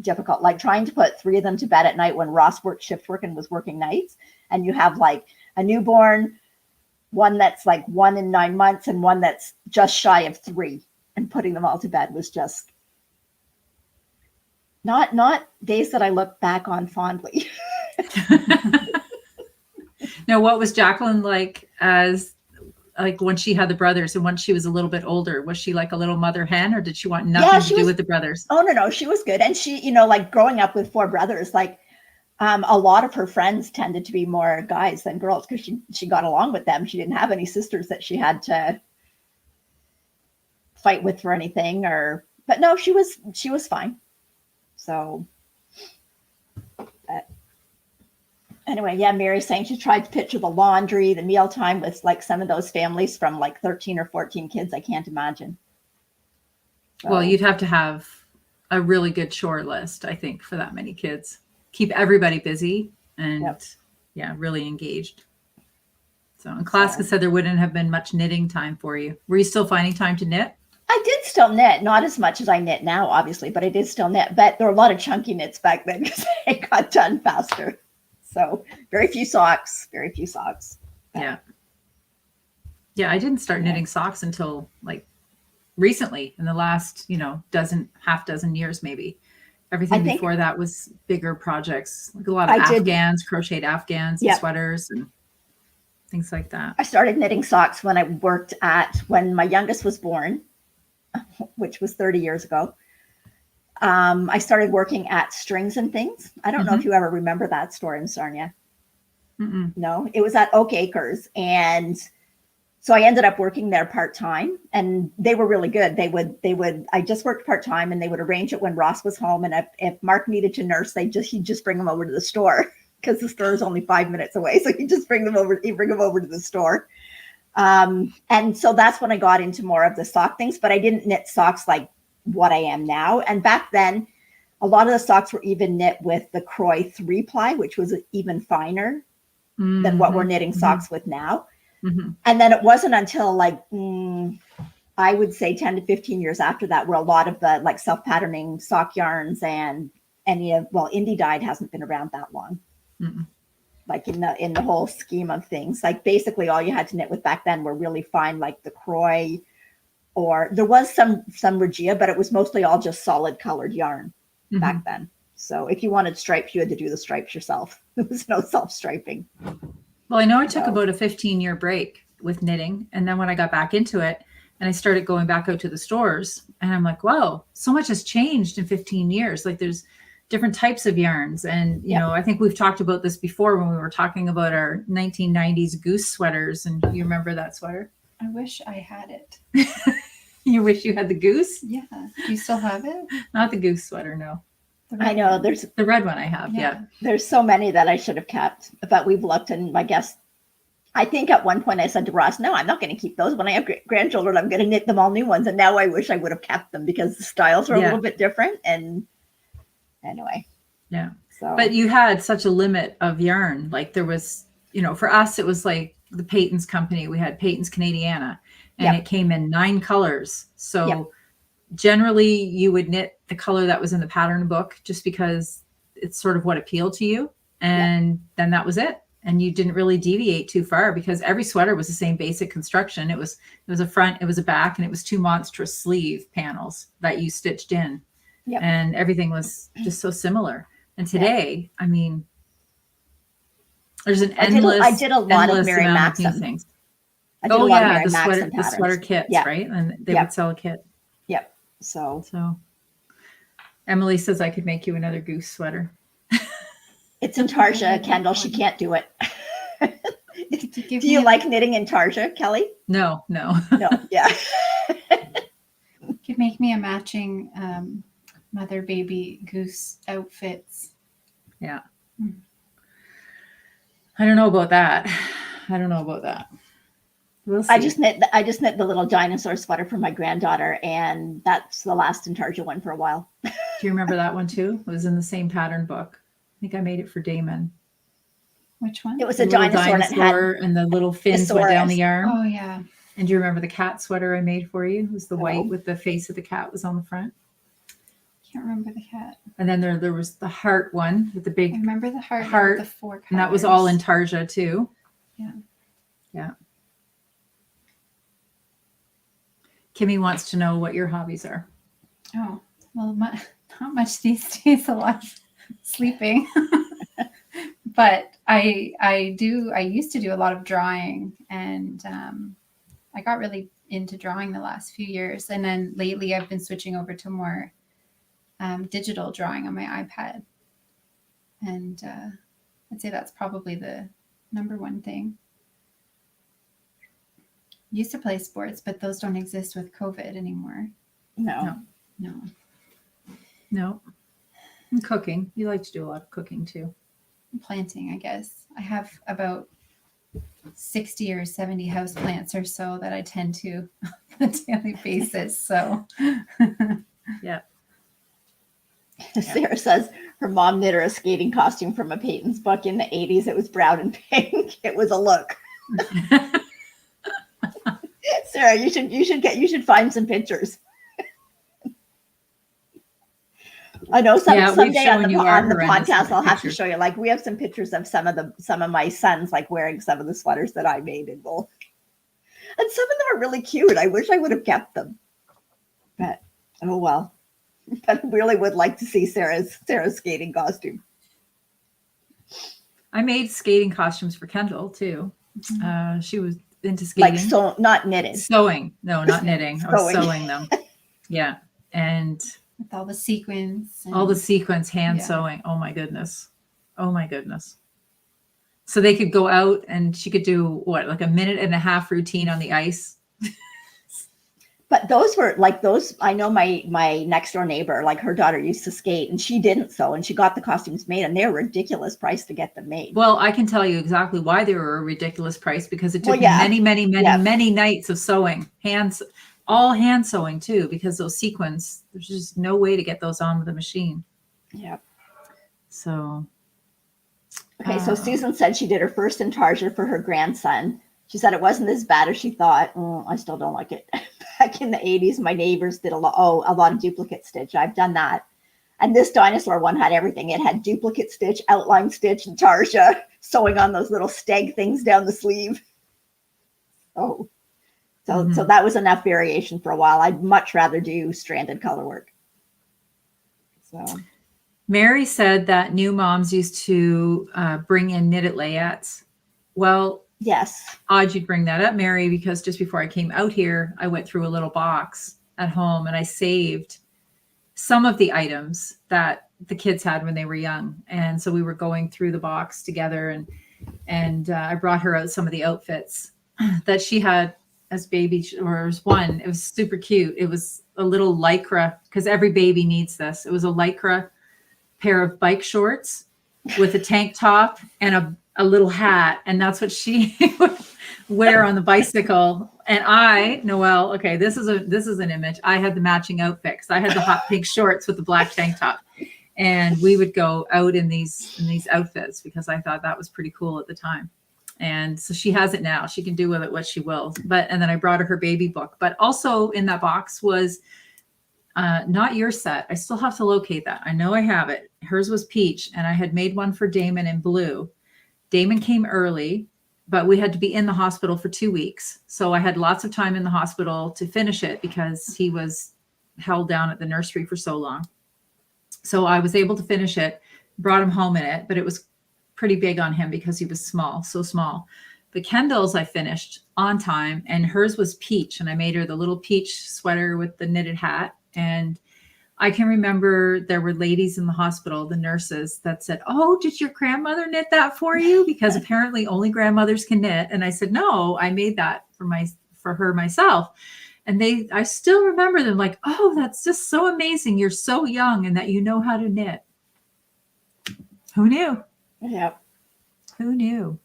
difficult. Like trying to put 3 of them to bed at night when Ross worked shift work and was working nights. And you have like a newborn, one that's like 1 and 9 months, and one that's just shy of 3. And putting them all to bed was just not days that I look back on fondly. Now, what was Jacqueline like as like when she had the brothers and once she was a little bit older? Was she like a little mother hen, or did she want nothing to do with the brothers? Oh, no, she was good. And she, you know, like growing up with 4 brothers, like a lot of her friends tended to be more guys than girls because she got along with them. She didn't have any sisters that she had to fight with for anything, but no, she was fine. So anyway, yeah, Mary's saying she tried to picture the laundry, the mealtime with like some of those families from like 13 or 14 kids. I can't imagine. So, Well, you'd have to have a really good chore list, I think, for that many kids. Keep everybody busy and really engaged. So, and Klaska said there wouldn't have been much knitting time for you. Were you still finding time to knit? I did still knit, not as much as I knit now, obviously, but I did still knit. But there were a lot of chunky knits back then because I got done faster. So very few socks. Yeah. Yeah, I didn't start knitting socks until like recently in the last, half dozen years, maybe. Everything before that was bigger projects, like a lot of Afghans, crocheted Afghans, and sweaters and things like that. I started knitting socks when I worked when my youngest was born, which was 30 years ago. I started working at Strings and Things. I don't know if you ever remember that store in Sarnia. No, it was at Oak Acres. And so I ended up working there part-time, and they were really good. I just worked part-time, and they would arrange it when Ross was home. And if Mark needed to nurse, he'd just bring him over to the store because the store is only 5 minutes away. So he'd bring him over to the store. And so that's when I got into more of the sock things, but I didn't knit socks like what I am now. And back then, a lot of the socks were even knit with the Croy 3-ply, which was even finer than what we're knitting socks with now. And then it wasn't until like, I would say 10 to 15 years after that, where a lot of the like self-patterning sock yarns and indie dyed hasn't been around that long. Like in the whole scheme of things, like basically all you had to knit with back then were really fine, like the Croy, or there was some Regia, but it was mostly all just solid colored yarn back then. So if you wanted stripes, you had to do the stripes yourself. There was no self-striping. Well, I know I took about a 15-year break with knitting. And then when I got back into it and I started going back out to the stores, and I'm like, wow, so much has changed in 15 years. Like there's different types of yarns. And, you know, I think we've talked about this before when we were talking about our 1990s goose sweaters. And you remember that sweater? I wish I had it. You wish you had the goose? Yeah. Do you still have it? Not the goose sweater, no. I know there's the red one I have. Yeah. There's so many that I should have kept, but we've looked, and I guess I think at one point I said to Ross, no, I'm not going to keep those. When I have grandchildren, I'm going to knit them all new ones. And now I wish I would have kept them because the styles are a little bit different. And anyway. Yeah. So, but you had such a limit of yarn. Like there was, you know, for us, it was like the Peyton's company. We had Peyton's Canadiana, and it came in 9 colors. So generally you would knit the color that was in the pattern book just because it's sort of what appealed to you. And then that was it. And you didn't really deviate too far because every sweater was the same basic construction. It was a front, it was a back, and it was 2 monstrous sleeve panels that you stitched in. And everything was just so similar. And today, I mean, there's an endless. I did a lot of Mary Maxim things. I did a lot of Mary the Maxim the sweater kits, right? And they would sell a kit. Yep. So Emily says I could make you another goose sweater. It's Intarsia, Kendall. She can't do it. Do you like knitting Intarsia, Kelly? No. No. Yeah. Could make me a matching mother baby goose outfits. Yeah. I don't know about that. We'll see. I just knit the little dinosaur sweater for my granddaughter, and that's the last Intarsia one for a while. Do you remember that one too? It was in the same pattern book. I think I made it for Damon. Which one? It was a dinosaur and the little fins went down the arm. Oh yeah. And do you remember the cat sweater I made for you? It was the white with the face of the cat was on the front. Can't remember the cat. And then there was the heart one with the big. I remember the heart with the 4 colors. And that was all Intarsia too. Yeah. Kimmy wants to know what your hobbies are. Oh, well, not much these days. A lot of sleeping. But I used to do a lot of drawing, and I got really into drawing the last few years. And then lately I've been switching over to more digital drawing on my iPad. And I'd say that's probably the number one thing. Used to play sports, but those don't exist with COVID anymore. No. And cooking. You like to do a lot of cooking too. Planting, I guess. I have about 60 or 70 house plants or so that I tend to on a daily basis. So yeah. Sarah says her mom knit her a skating costume from a Peyton's book in the 80s. It was brown and pink. It was a look. Sarah, you should find some pictures. I know someday on the podcast I'll have to show you. Like we have some pictures of some of my sons like wearing some of the sweaters that I made and some of them are really cute. I wish I would have kept them, but oh well. But I really would like to see Sarah's skating costume. I made skating costumes for Kendall too. She was into skating. Like so, not knitted. Sewing. No, not knitting. I was sewing them. Yeah. And with all the sequins. Hand sewing. Oh my goodness. So they could go out and she could do like a 1.5-minute routine on the ice. But those were like those. I know my next door neighbor, like her daughter used to skate and she didn't sew and she got the costumes made and they're ridiculous price to get them made. Well, I can tell you exactly why they were a ridiculous price because it took many nights of sewing, all hand sewing too, because those sequins, there's just no way to get those on with a machine. Yeah. So. Okay, so Susan said she did her first Intarsia for her grandson. She said it wasn't as bad as she thought. I still don't like it. Back in the 80s, my neighbors did a lot of duplicate stitch. I've done that. And this dinosaur one had everything. It had duplicate stitch, outline stitch, Intarsia, sewing on those little steg things down the sleeve. So that was enough variation for a while. I'd much rather do stranded color work. So Mary said that new moms used to bring in knitted layette. Well, yes. Odd you'd bring that up, Mary, because just before I came out here, I went through a little box at home and I saved some of the items that the kids had when they were young. And so we were going through the box together, and I brought her out some of the outfits that she had as baby, or as one. It was super cute. It was a little lycra, because every baby needs this. It was a lycra pair of bike shorts with a tank top and a little hat. And that's what she would wear on the bicycle. And I, Noelle, okay, this is an image. I had the matching outfit, because I had the hot pink shorts with the black tank top. And we would go out in these outfits, because I thought that was pretty cool at the time. And so she has it now. She can do with it what she will. And then I brought her baby book. But also in that box was not your set. I still have to locate that. I know I have it. Hers was peach, and I had made one for Damon in blue. Damon came early, but we had to be in the hospital for 2 weeks. So I had lots of time in the hospital to finish it, because he was held down at the nursery for so long. So I was able to finish it, brought him home in it, but it was pretty big on him because he was small, so small. But Kendall's I finished on time, and hers was peach, and I made her the little peach sweater with the knitted hat. And I can remember there were ladies in the hospital, the nurses, that said, "Oh, did your grandmother knit that for you?" Because apparently only grandmothers can knit. And I said, "No, I made that for her myself." And I still remember them like, "Oh, that's just so amazing. You're so young, and that you know how to knit." Who knew? Yeah. Who knew?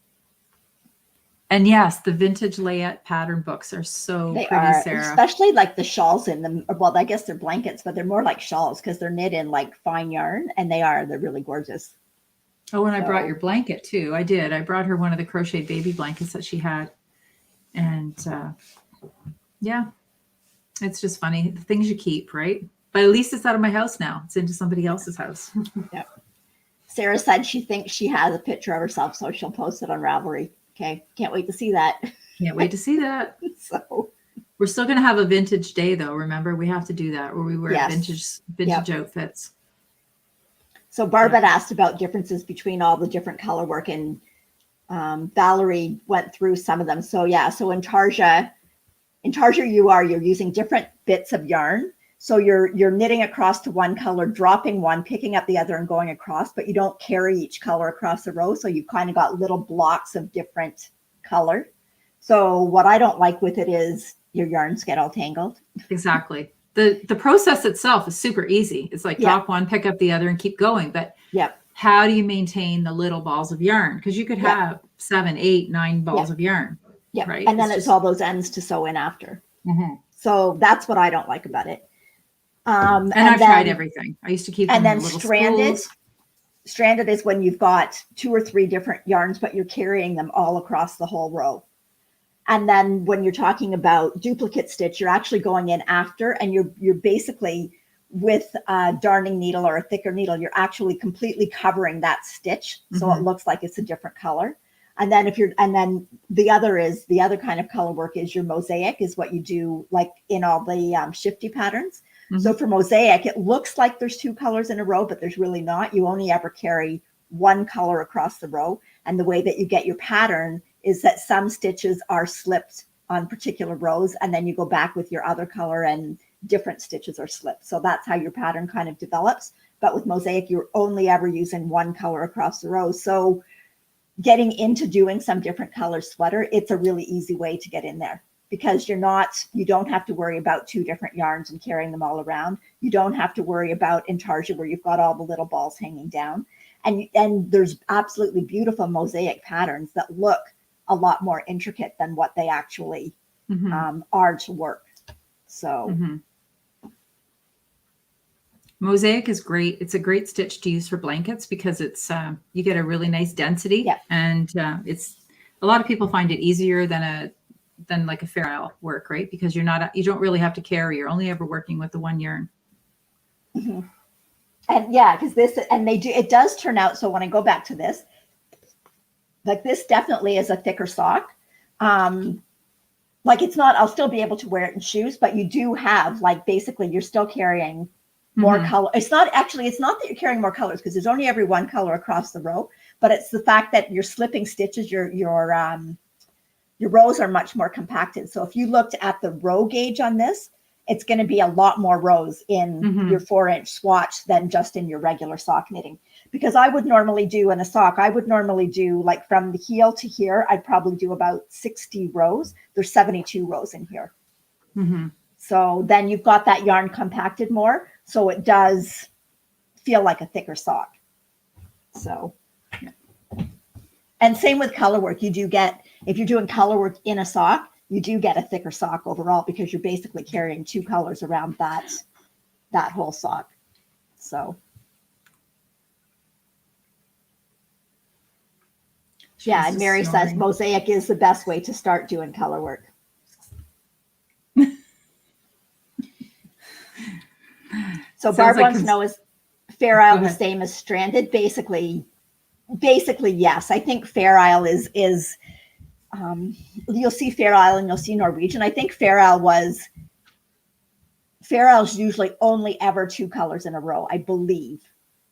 And yes, the vintage layette pattern books are so pretty, Sarah. Especially like the shawls in them. Well, I guess they're blankets, but they're more like shawls, because they're knit in like fine yarn, and they're really gorgeous. Oh, and I brought your blanket too. I did. I brought her one of the crocheted baby blankets that she had. And yeah, it's just funny. The things you keep, right? But at least it's out of my house now. It's into somebody else's house. Yeah. Sarah said she thinks she has a picture of herself, so she'll post it on Ravelry. Okay. Can't wait to see that. Can't wait to see that. So we're still going to have a vintage day, though. Remember, we have to do that, where we wear vintage outfits. So Barb had asked about differences between all the different color work, and Valerie went through some of them. So yeah, so Intarsia, you're using different bits of yarn. So you're knitting across to one color, dropping one, picking up the other, and going across, but you don't carry each color across the row. So you've kind of got little blocks of different color. So what I don't like with it is your yarns get all tangled. Exactly. The process itself is super easy. It's like drop one, pick up the other, and keep going. But how do you maintain the little balls of yarn? Because you could have 7, 8, 9 balls of yarn. Yeah. Right. And then it's all those ends to sew in after. Mm-hmm. So that's what I don't like about it. And I've tried everything. I used to keep them and then in little stranded. spools. Stranded is when you've got 2 or 3 different yarns, but you're carrying them all across the whole row. And then when you're talking about duplicate stitch, you're actually going in after, and you're basically with a darning needle or a thicker needle, you're actually completely covering that stitch, so it looks like it's a different color. And then the other kind of color work is your mosaic, is what you do like in all the shifty patterns. So for mosaic, it looks like there's 2 colors in a row, but there's really not. You only ever carry one color across the row. And the way that you get your pattern is that some stitches are slipped on particular rows, and then you go back with your other color and different stitches are slipped. So that's how your pattern kind of develops. But with mosaic, you're only ever using one color across the row. So getting into doing some different color sweater, it's a really easy way to get in there, because you don't have to worry about 2 different yarns and carrying them all around. You don't have to worry about Intarsia, where you've got all the little balls hanging down. And there's absolutely beautiful mosaic patterns that look a lot more intricate than what they actually are to work. So mosaic is great. It's a great stitch to use for blankets, because it's you get a really nice density, and it's a lot of people find it easier than like a fair isle work, right? Because you don't really have to carry. You're only ever working with the one yarn. And because it does turn out. So when I go back to this, like this definitely is a thicker sock. Like it's not, I'll still be able to wear it in shoes, but you do have, like, basically you're still carrying more color. It's not that you're carrying more colors, because there's only every one color across the row, but it's the fact that you're slipping stitches, your rows are much more compacted. So if you looked at the row gauge on this, it's going to be a lot more rows in Mhm. your 4-inch swatch than just in your regular sock knitting. Because I would normally do in a sock, I would normally do like from the heel to here, I'd probably do about 60 rows. There's 72 rows in here. Mhm. So then you've got that yarn compacted more. So it does feel like a thicker sock. So, and same with color work. You do get, if you're doing color work in a sock, you do get a thicker sock overall because you're basically carrying 2 colors around that whole sock. So, yeah. And Mary says mosaic is the best way to start doing color work. So Barb wants to know, is Fair Isle the same as stranded? Basically, yes. I think Fair Isle is you'll see Fair Isle and you'll see Norwegian. I think Fair Isle's usually only ever 2 colors in a row, I believe.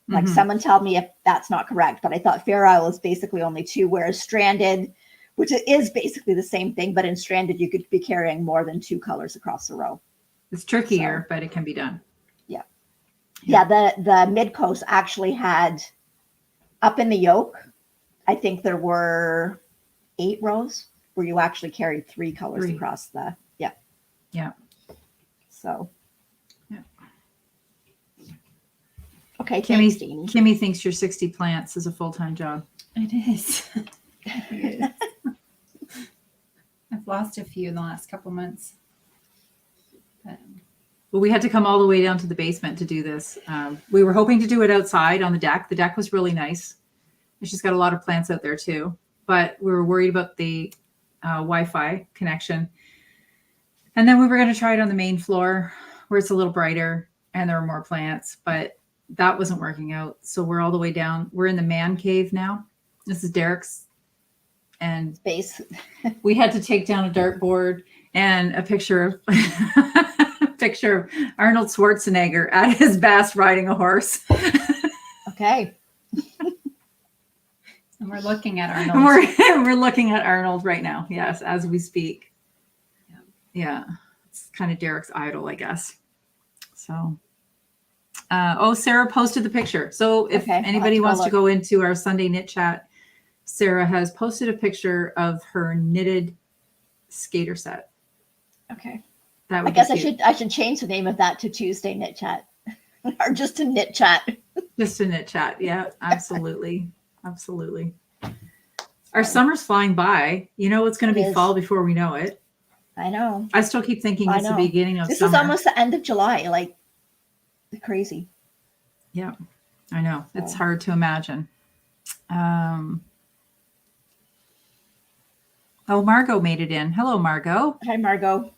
Like someone tell me if that's not correct, but I thought Fair Isle is basically only 2, whereas stranded, which is basically the same thing, but in stranded you could be carrying more than 2 colors across the row. It's trickier, but it can be done. Yeah, the mid coast actually had up in the yoke, I think there were 8 rows where you actually carried 3 colors across the, yeah. So, yeah. Okay, thanks, Deanie. Kimmy thinks your 60 plants is a full-time job. It is. It is. I've lost a few in the last couple months. Well, we had to come all the way down to the basement to do this. We were hoping to do it outside on the deck. The deck was really nice. And she's got a lot of plants out there too. But we were worried about the Wi-Fi connection. And then we were going to try it on the main floor where it's a little brighter and there are more plants. But that wasn't working out. So we're all the way down. We're in the man cave now. This is Derek's. And base. We had to take down a dartboard and a picture of Arnold Schwarzenegger at his best riding a horse. Okay. And we're looking at Arnold. We're looking at Arnold right now. Yes, as we speak. Yeah. It's kind of Derek's idol, I guess. So, Sarah posted the picture. So if anybody wants to go into our Sunday knit chat, Sarah has posted a picture of her knitted skater set. Okay. That I guess I should change the name of that to Tuesday Knit Chat, or just to Knit Chat. Just a knit chat. Yeah, absolutely. Absolutely. Our summer's flying by. You know, it's going to be fall before we know it. I know. I still keep thinking it's the beginning of this summer. This is almost the end of July. Like, crazy. Yeah, I know. It's hard to imagine. Margot made it in. Hello, Margot. Hi, Margot.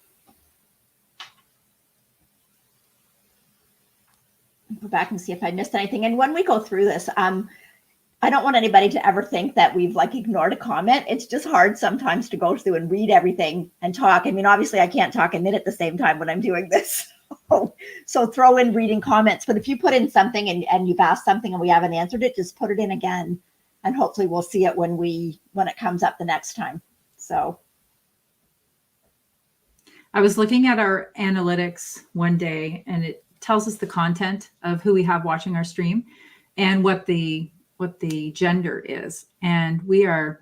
Go back and see if I missed anything. And when we go through this, I don't want anybody to ever think that we've like ignored a comment. It's just hard sometimes to go through and read everything and talk. I mean, obviously I can't talk and knit at the same time when I'm doing this. So throw in reading comments. But if you put in something and you've asked something and we haven't answered it, just put it in again. And hopefully we'll see it when it comes up the next time. So I was looking at our analytics one day and it tells us the content of who we have watching our stream and what the gender is. And we are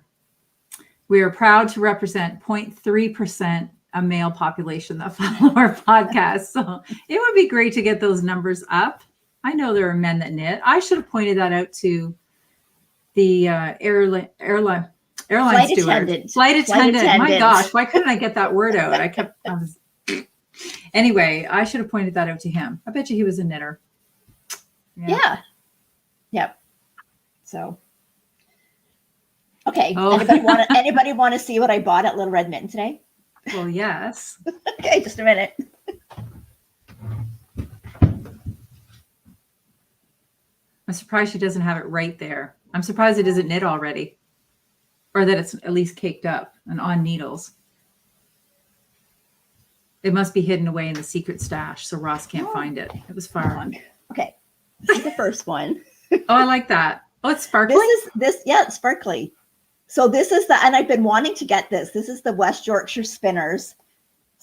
proud to represent 0.3% a male population that follow our podcast. So it would be great to get those numbers up. I know there are men that knit. I should have pointed that out to the airline steward. Flight attendant. My gosh, why couldn't I get that word out? Anyway, I should have pointed that out to him. I bet you he was a knitter. Yeah. Yep. So, okay. Anybody want to see what I bought at Little Red Mitten today? Well, yes. Okay, just a minute. I'm surprised she doesn't have it right there. I'm surprised it isn't knit already, or that it's at least caked up and on needles. It must be hidden away in the secret stash, so Ross can't find it. It was far on. Okay, this is the first one. Oh, I like that. Oh, it's sparkly. It's sparkly. So this is and I've been wanting to get this. This is the West Yorkshire Spinners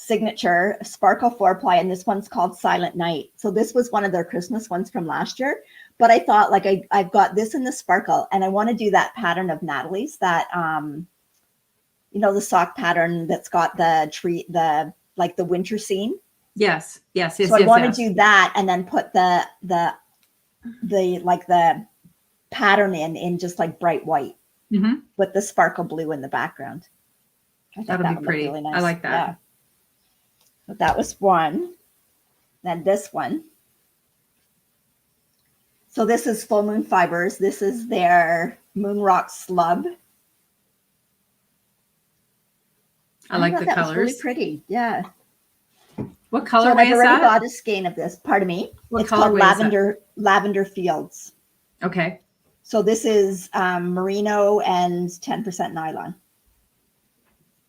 signature sparkle 4-ply, and this one's called Silent Night. So this was one of their Christmas ones from last year. But I thought, like, I've got this in the sparkle, and I want to do that pattern of Natalie's, that the sock pattern that's got the tree, the winter scene. Yes. So I want to do that, and then put the pattern in just like bright white with the sparkle blue in the background. That'll be pretty. Really nice. I like that. Yeah. So that was one. Then this one. So this is Full Moon Fibers. This is their Moon Rock Slub. I like the colors. Really pretty. Yeah. What color is that? I've already got a skein of this. Pardon me. It's called Lavender Fields. Okay. So this is merino and 10% nylon.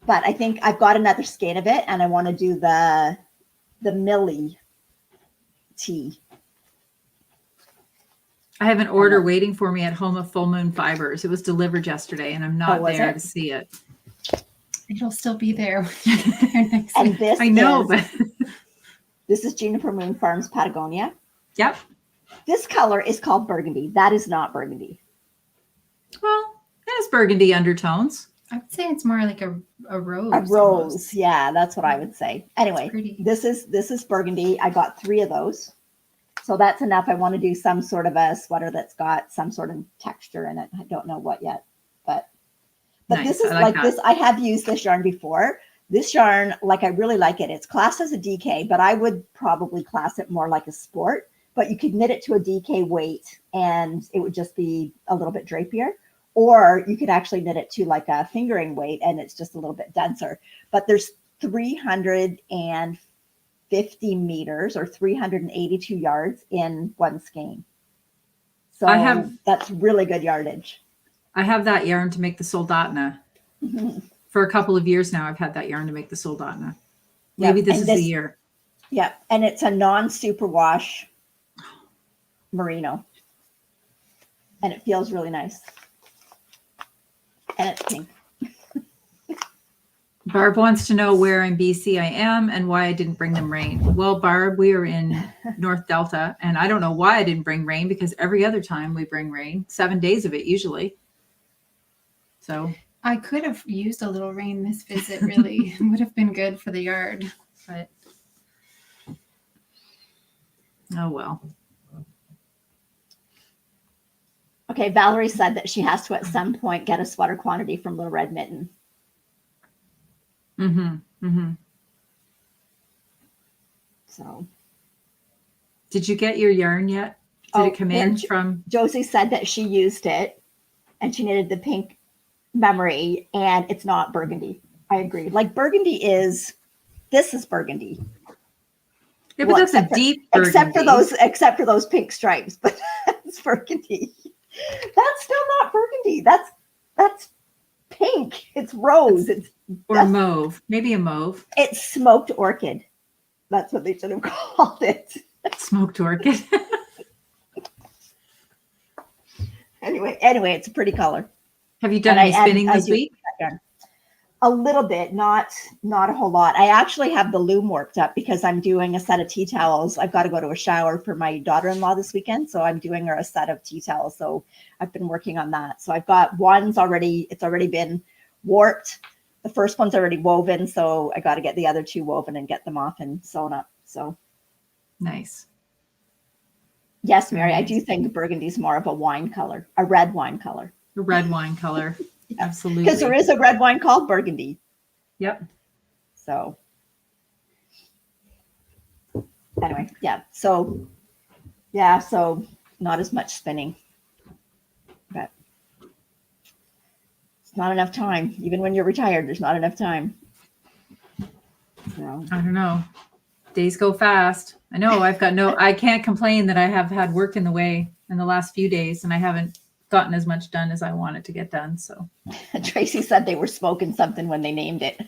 But I think I've got another skein of it, and I want to do the Millie tee. I have an order waiting for me at home of Full Moon Fibers. It was delivered yesterday, and I'm not there to see it. It'll still be there when you get there next week. This I know, but this is Juniper Moon Farms Patagonia. Yep. This color is called burgundy. That is not burgundy. Well, it has burgundy undertones. I would say it's more like a rose. A rose, almost. Yeah, that's what I would say. Anyway, this is burgundy. I got 3 of those. So that's enough. I want to do some sort of a sweater that's got some sort of texture in it. I don't know what yet, but nice. This is like this. I have used this yarn before. This yarn, I really like it. It's classed as a DK, but I would probably class it more like a sport. But you could knit it to a DK weight, and it would just be a little bit drapier. Or you could actually knit it to like a fingering weight, and it's just a little bit denser. But there's 350 meters or 382 yards in one skein. So that's really good yardage. I have that yarn to make the Soldatna. For a couple of years now, I've had that yarn to make the Soldatna. Maybe this is the year. Yeah, and it's a non-superwash merino. And it feels really nice. And it's pink. Barb wants to know where in BC I am and why I didn't bring them rain. Well, Barb, we are in North Delta, and I don't know why I didn't bring rain, because every other time we bring rain, 7 days of it usually. So I could have used a little rain this visit, really. It would have been good for the yard, but oh well. Okay, Valerie said that she has to at some point get a sweater quantity from Little Red Mitten. So, did you get your yarn yet? Did it come in from? Josie said that she used it, and she knitted the pink memory, and it's not burgundy. I agree. Like burgundy this is burgundy. Yeah, but that's a deep burgundy. Except for those pink stripes, but that's burgundy. That's still not burgundy. That's pink. It's rose. Or mauve. Maybe a mauve. It's smoked orchid. That's what they should have called it. Smoked orchid. Anyway, it's a pretty color. Have you done any spinning this week? A little bit, not a whole lot. I actually have the loom worked up because I'm doing a set of tea towels. I've got to go to a shower for my daughter-in-law this weekend, so I'm doing her a set of tea towels. So I've been working on that. So I've got one's already, it's already been warped. The first one's already woven, so I got to get the other 2 woven and get them off and sewn up. So nice. Yes, Mary, I do think burgundy's more of a wine color, a red wine color. A red wine color. Absolutely. Because there is a red wine called burgundy. Yep. So anyway, so not as much spinning, but it's not enough time. Even when you're retired, there's not enough time. So I don't know. Days go fast. I know I can't complain that I have had work in the way in the last few days, and I haven't gotten as much done as I wanted to get done. So Tracy said they were smoking something when they named it.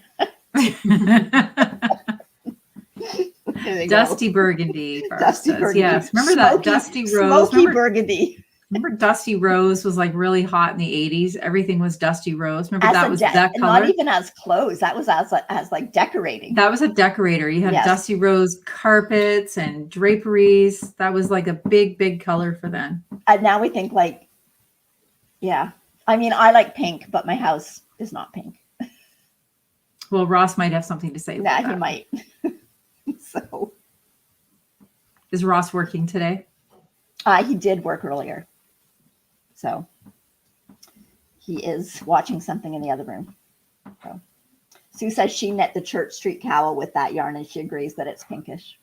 Dusty burgundy. Dusty burgundy. Yes. Remember that dusty rose? Smoky burgundy. Remember Dusty Rose was like really hot in the 80s. Everything was Dusty Rose. Remember that was that color? Not even as clothes. That was as like decorating. That was a decorator. You had Yes. Dusty Rose carpets and draperies. That was like a big, big color for then. And now we think like, yeah. I mean, I like pink, but my house is not pink. Well, Ross might have something to say about Yeah, that. he might. So. Is Ross working today? He did work earlier. So he is watching something in the other room. So Sue says she knit the Church Street cowl with that yarn and she agrees that it's pinkish.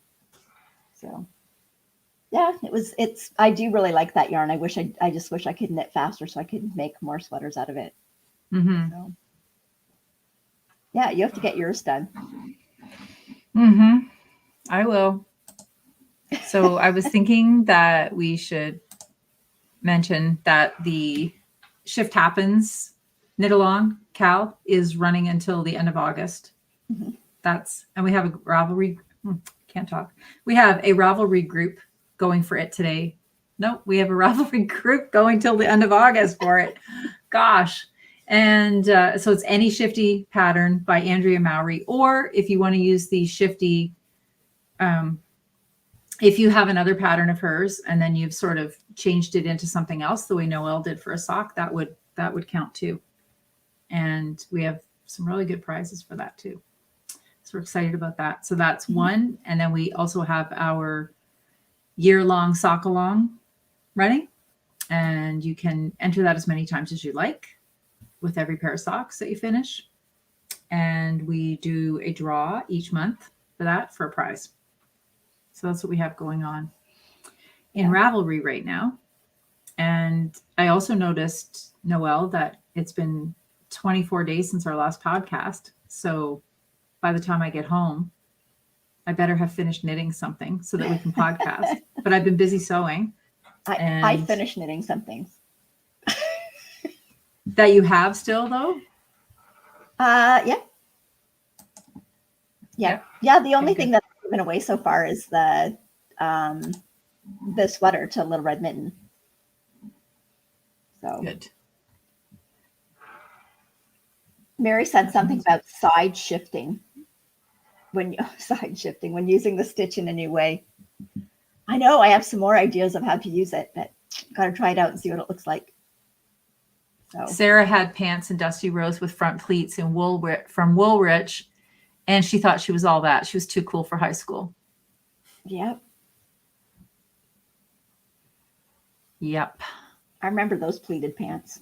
So yeah, I do really like that yarn. I just wish I could knit faster so I could make more sweaters out of it. Mm-hmm. So yeah, you have to get yours done. Mm-hmm. I will. So I was thinking that we should mention that the Shift Happens Knit Along Cal is running until the end of August. Mm-hmm. And we have a Ravelry. Can't talk. We have a Ravelry group going for it today. No, we have a Ravelry group going till the end of August for it. Gosh. And so it's Any Shifty pattern by Andrea Mowry, or if you want to use the Shifty, if you have another pattern of hers and then you've sort of changed it into something else the way Noelle did for a sock, that would count too. And we have some really good prizes for that too. So we're excited about that. So that's one. And then we also have our year-long sock along running, and you can enter that as many times as you like with every pair of socks that you finish. And we do a draw each month for that for a prize. So that's what we have going on in Ravelry right now. And I also noticed, Noelle, that it's been 24 days since our last podcast. So by the time I get home, I better have finished knitting something so that we can podcast. But I've been busy sewing. I finished knitting some things. That you have still, though? Yeah. The only thing that's given away so far is the sweater to Little Red Mitten. So Good. Mary said something about side shifting when using the stitch in a new way. I know I have some more ideas of how to use it, but got to try it out and see what it looks like. So Sarah had pants in Dusty Rose with front pleats in from Woolrich, and she thought she was all that. She was too cool for high school. Yep. I remember those pleated pants.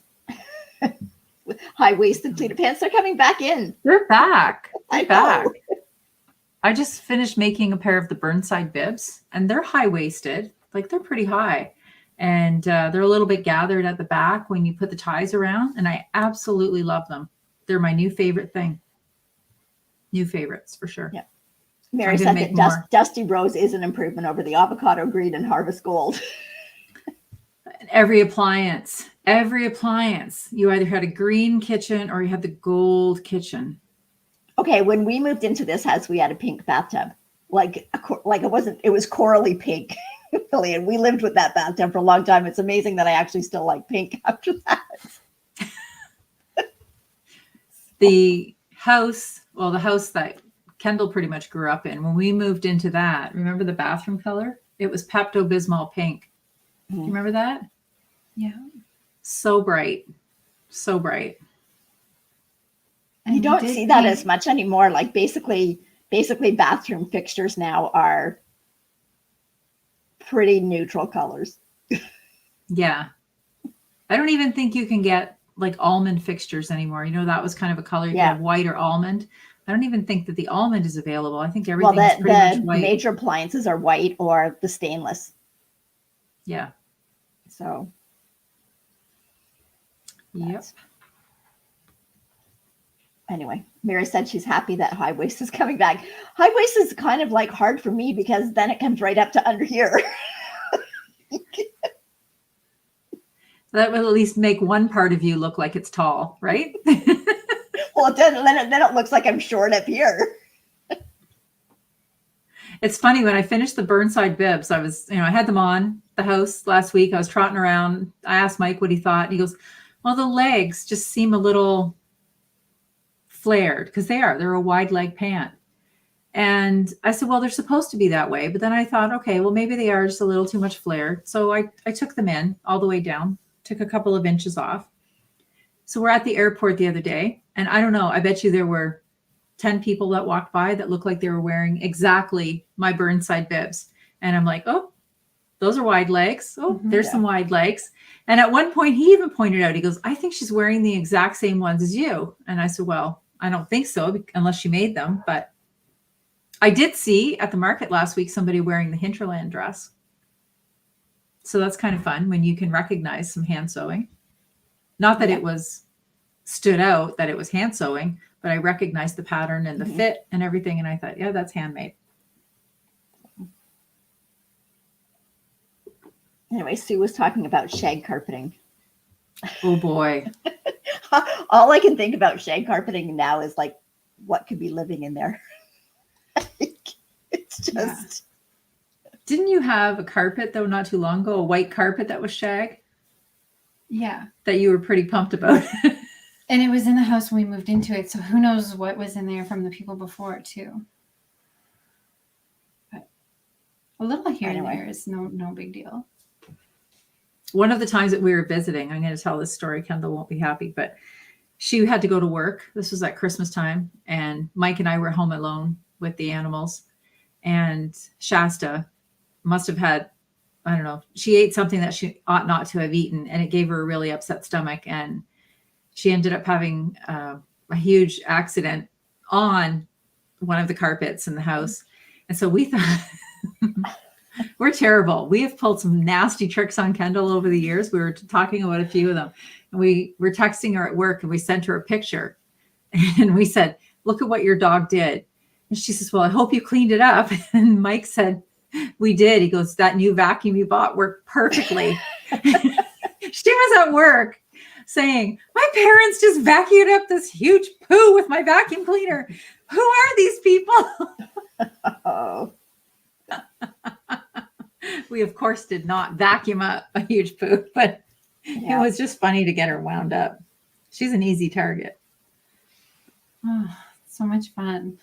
High-waisted pleated pants. They're coming back in. They're back. They're back. I just finished making a pair of the Burnside bibs, and they're high-waisted. Like, they're pretty high. And they're a little bit gathered at the back when you put the ties around, and I absolutely love them. They're my new favorite thing. New favorites, for sure. Yeah. Mary said that Dusty Rose is an improvement over the avocado green and harvest gold. Every appliance, you either had a green kitchen or you had the gold kitchen. Okay, when we moved into this house, we had a pink bathtub. It was corally pink. Really, and we lived with that bathtub for a long time. It's amazing that I actually still like pink after that. The house that Kendall pretty much grew up in, when we moved into that, remember the bathroom color? It was Pepto-Bismol pink. Do you remember that? Yeah. So bright. So bright. And you don't see that as much anymore. Like basically bathroom fixtures now are pretty neutral colors. Yeah. I don't even think you can get like almond fixtures anymore. You know, that was kind of a color. You have white or almond. I don't even think that the almond is available. I think everything is pretty much white. Major appliances are white or the stainless. Yeah. So. Yep. Anyway, Mary said she's happy that high waist is coming back. High waist is kind of like hard for me because then it comes right up to under here. That will at least make one part of you look like it's tall, right? Well, then it looks like I'm short up here. It's funny, when I finished the Burnside bibs, I was, I had them on. the house last week. I was trotting around. I asked Mike what he thought. And he goes, well, the legs just seem a little flared because they're a wide leg pant. And I said, well, they're supposed to be that way. But then I thought, okay, well, maybe they are just a little too much flared. So I took them in all the way down, took a couple of inches off. So we're at the airport the other day. And I don't know, I bet you there were 10 people that walked by that looked like they were wearing exactly my Burnside bibs. And I'm like, oh, those are wide legs. Oh, there's some wide legs. And at one point he even pointed out, he goes, I think she's wearing the exact same ones as you. And I said, well, I don't think so unless she made them. But I did see at the market last week somebody wearing the Hinterland dress. So that's kind of fun when you can recognize some hand sewing. Not that it was stood out that it was hand sewing, but I recognized the pattern and the fit and everything. And I thought, yeah, that's handmade. Anyway, Sue was talking about shag carpeting. Oh boy. All I can think about shag carpeting now is like what could be living in there. It's just. Didn't you have a carpet though not too long ago, a white carpet that was shag? Yeah. That you were pretty pumped about. And it was in the house when we moved into it. So who knows what was in there from the people before it too. But a little here and there is no big deal. One of the times that we were visiting, I'm going to tell this story, Kendall won't be happy, but she had to go to work. This was at Christmas time. And Mike and I were home alone with the animals. And Shasta must have had, I don't know, she ate something that she ought not to have eaten. And it gave her a really upset stomach. And she ended up having a huge accident on one of the carpets in the house. And so we thought, we're terrible. We have pulled some nasty tricks on Kendall over the years. We were talking about a few of them. And we were texting her at work and we sent her a picture. And we said, look at what your dog did. And she says, well, I hope you cleaned it up. And Mike said, we did. He goes, that new vacuum you bought worked perfectly. She was at work saying, my parents just vacuumed up this huge poo with my vacuum cleaner. Who are these people? Oh. We, of course, did not vacuum up a huge poo, but it was just funny to get her wound up. She's an easy target. Oh, so much fun.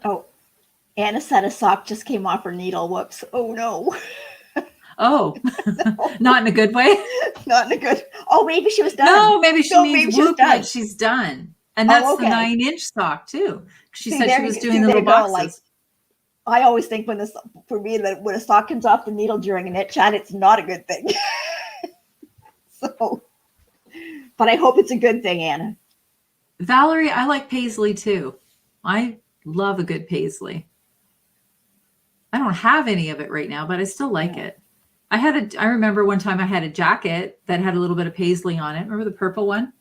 Oh, Anna said a sock just came off her needle. Whoops. Oh, no. Oh, not in a good way? Not in a good. Oh, maybe she was done. No, maybe she means she's done. like she's done. And that's the 9-inch sock, too. She said she was doing the little boxes. Like, I always think when when a sock comes off the needle during a knit chat, it's not a good thing. So, but I hope it's a good thing, Anna. Valerie, I like paisley too. I love a good paisley. I don't have any of it right now, but I still like it. I remember one time I had a jacket that had a little bit of paisley on it. Remember the purple one?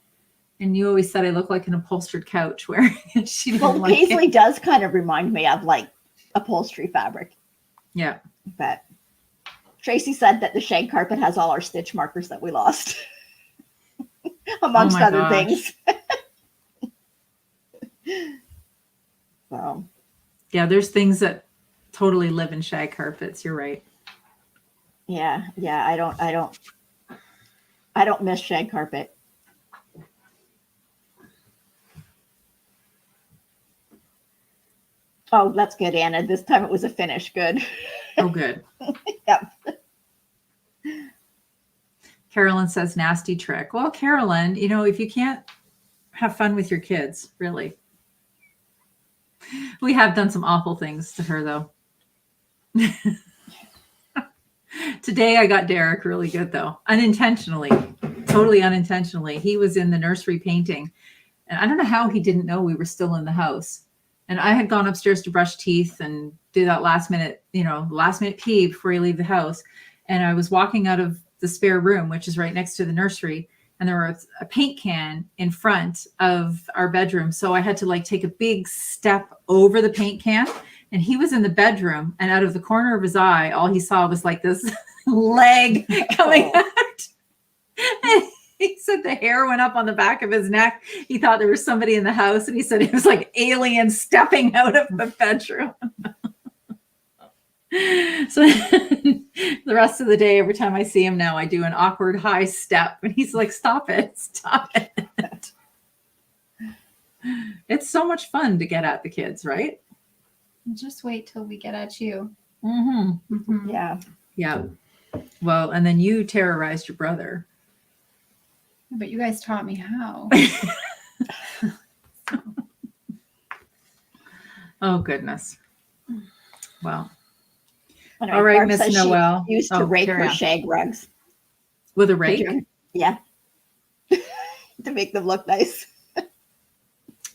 And you always said I look like an upholstered couch wearing it. She didn't like paisley it. does kind of remind me of like upholstery fabric. Yeah. But Tracy said that the shag carpet has all our stitch markers that we lost. Amongst other things. So. Yeah, there's things that totally live in shag carpets. You're right. Yeah. I don't miss shag carpet. Oh, that's good, Anna. This time it was a finish. Good. Oh, good. Yep. Carolyn says nasty trick. Well, Carolyn, if you can't have fun with your kids, really. We have done some awful things to her, though. Today, I got Derek really good, though. Unintentionally. Totally unintentionally. He was in the nursery painting. And I don't know how he didn't know we were still in the house. And I had gone upstairs to brush teeth and do that last minute pee before you leave the house. And I was walking out of the spare room, which is right next to the nursery. And there was a paint can in front of our bedroom. So I had to take a big step over the paint can. And he was in the bedroom, and out of the corner of his eye, all he saw was this leg coming out. And he said the hair went up on the back of his neck. He thought there was somebody in the house, and he said it was like aliens stepping out of the bedroom. So the rest of the day, every time I see him now, I do an awkward high step. And he's like, stop it. Stop it. It's so much fun to get at the kids, right? Just wait till we get at you. Mm-hmm. Mhm. Yeah. Yeah. Well, and then you terrorized your brother. But you guys taught me how. Oh, goodness. Well, Anyway, all right, Barb Miss says Noelle. She used to rake carry her on. shag rugs. With a Did rake? you- Yeah. To make them look nice.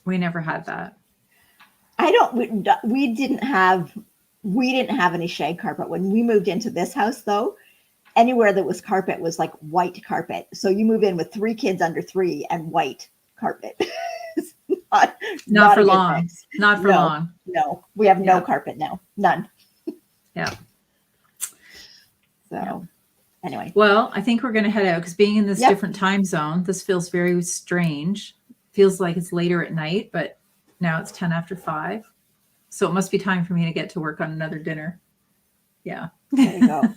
We never had that. We didn't have any shag carpet when we moved into this house, though. Anywhere that was carpet was like white carpet. So you move in with 3 kids under 3 and white carpet. It's Not a for good long. mix. Not for No. long. No, we have no Yeah. carpet now. None. Yeah. So anyway, Well, I think we're going to head out because being in this Yep. different time zone, this feels very strange. Feels like it's later at night, but now it's 10 after 5. So it must be time for me to get to work on another dinner. Yeah. there you go.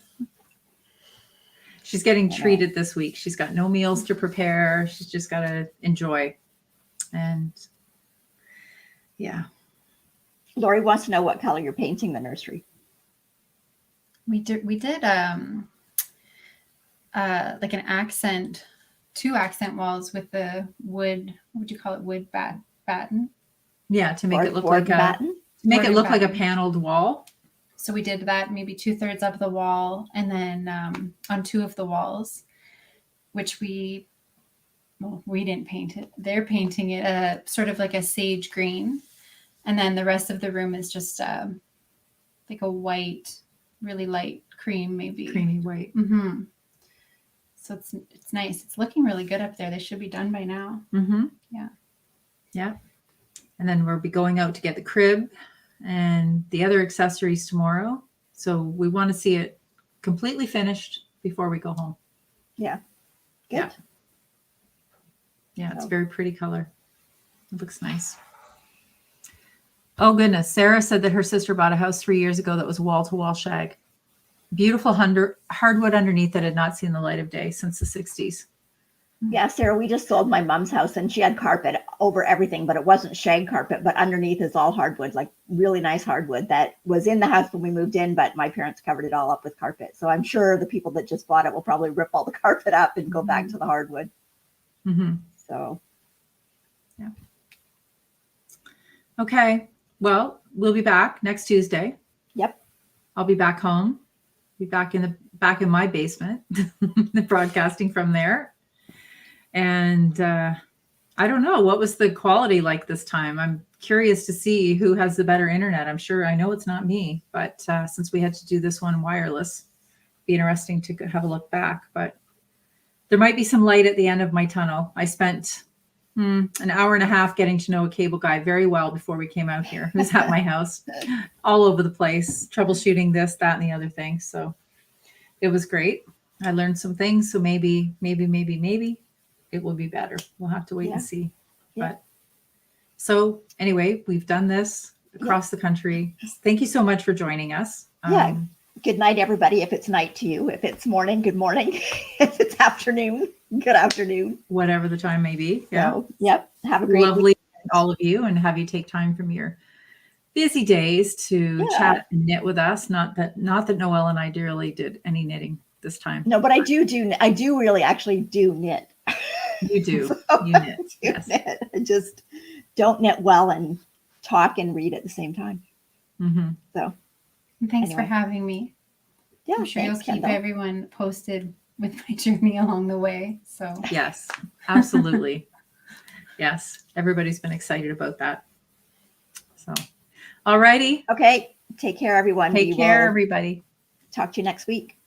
She's getting I know. treated this week. She's got no meals to prepare. She's just got to enjoy. And yeah. Lori wants to know what color you're painting the nursery. We did like an accent, 2 accent walls with the wood, what would you call it? Wood batten. Yeah. To make it look Board like batten? a Board like a batten. paneled wall. So we did that maybe 2/3 of the wall, and then on 2 of the walls, which we didn't paint it. They're painting it sort of like a sage green, and then the rest of the room is just like a white, really light cream, maybe. Creamy white. Mm-hmm. So it's nice. It's looking really good up there. They should be done by now. Mm-hmm. Yeah. Yeah. And then we'll be going out to get the crib and the other accessories tomorrow. So we want to see it completely finished before we go home. Yeah. Good. Yeah. Yeah, it's a very pretty color. It looks nice. Oh, goodness. Sarah said that her sister bought a house 3 years ago that was wall-to-wall shag. Beautiful hardwood underneath that had not seen the light of day since the 60s. Yeah, Sarah, we just sold my mom's house and she had carpet over everything, but it wasn't shag carpet, but underneath is all hardwood, like really nice hardwood that was in the house when we moved in, but my parents covered it all up with carpet. So I'm sure the people that just bought it will probably rip all the carpet up and go back to the hardwood. Mm-hmm. So, yeah. Okay. Well, we'll be back next Tuesday. Yep. I'll be back home. Be back in my basement, broadcasting from there. And I don't know, what was the quality like this time? I'm curious to see who has the better internet. I know it's not me, but since we had to do this one wireless, it'd be interesting to have a look back. But there might be some light at the end of my tunnel. I spent an hour and a half getting to know a cable guy very well before we came out here. He was at my house, all over the place, troubleshooting this, that, and the other thing. So it was great. I learned some things. So maybe it will be better. We'll have to wait and see. Yeah. But so anyway, we've done this across the country. Thank you so much for joining us. Yeah. Good night, everybody. If it's night to you, if it's morning, good morning. If it's afternoon, good afternoon. Whatever the time may be. Yeah. So, yep. Have a great Lovely week. all of you, and have you take time from your busy days to chat and knit with us. Not that Noelle and I really did any knitting this time. No, but I do really actually do knit. You do. So You knit. Yes. knit. I just don't knit well and talk and read at the same time. Mm-hmm. So And thanks for Anyway. having me. yeah, I'm sure you'll thanks, keep Kendall. everyone posted with my journey along the way. So Yes, absolutely. Yes, everybody's been excited about that. So, all righty. Okay, take care, everyone. Take We care, will everybody. talk to you next week.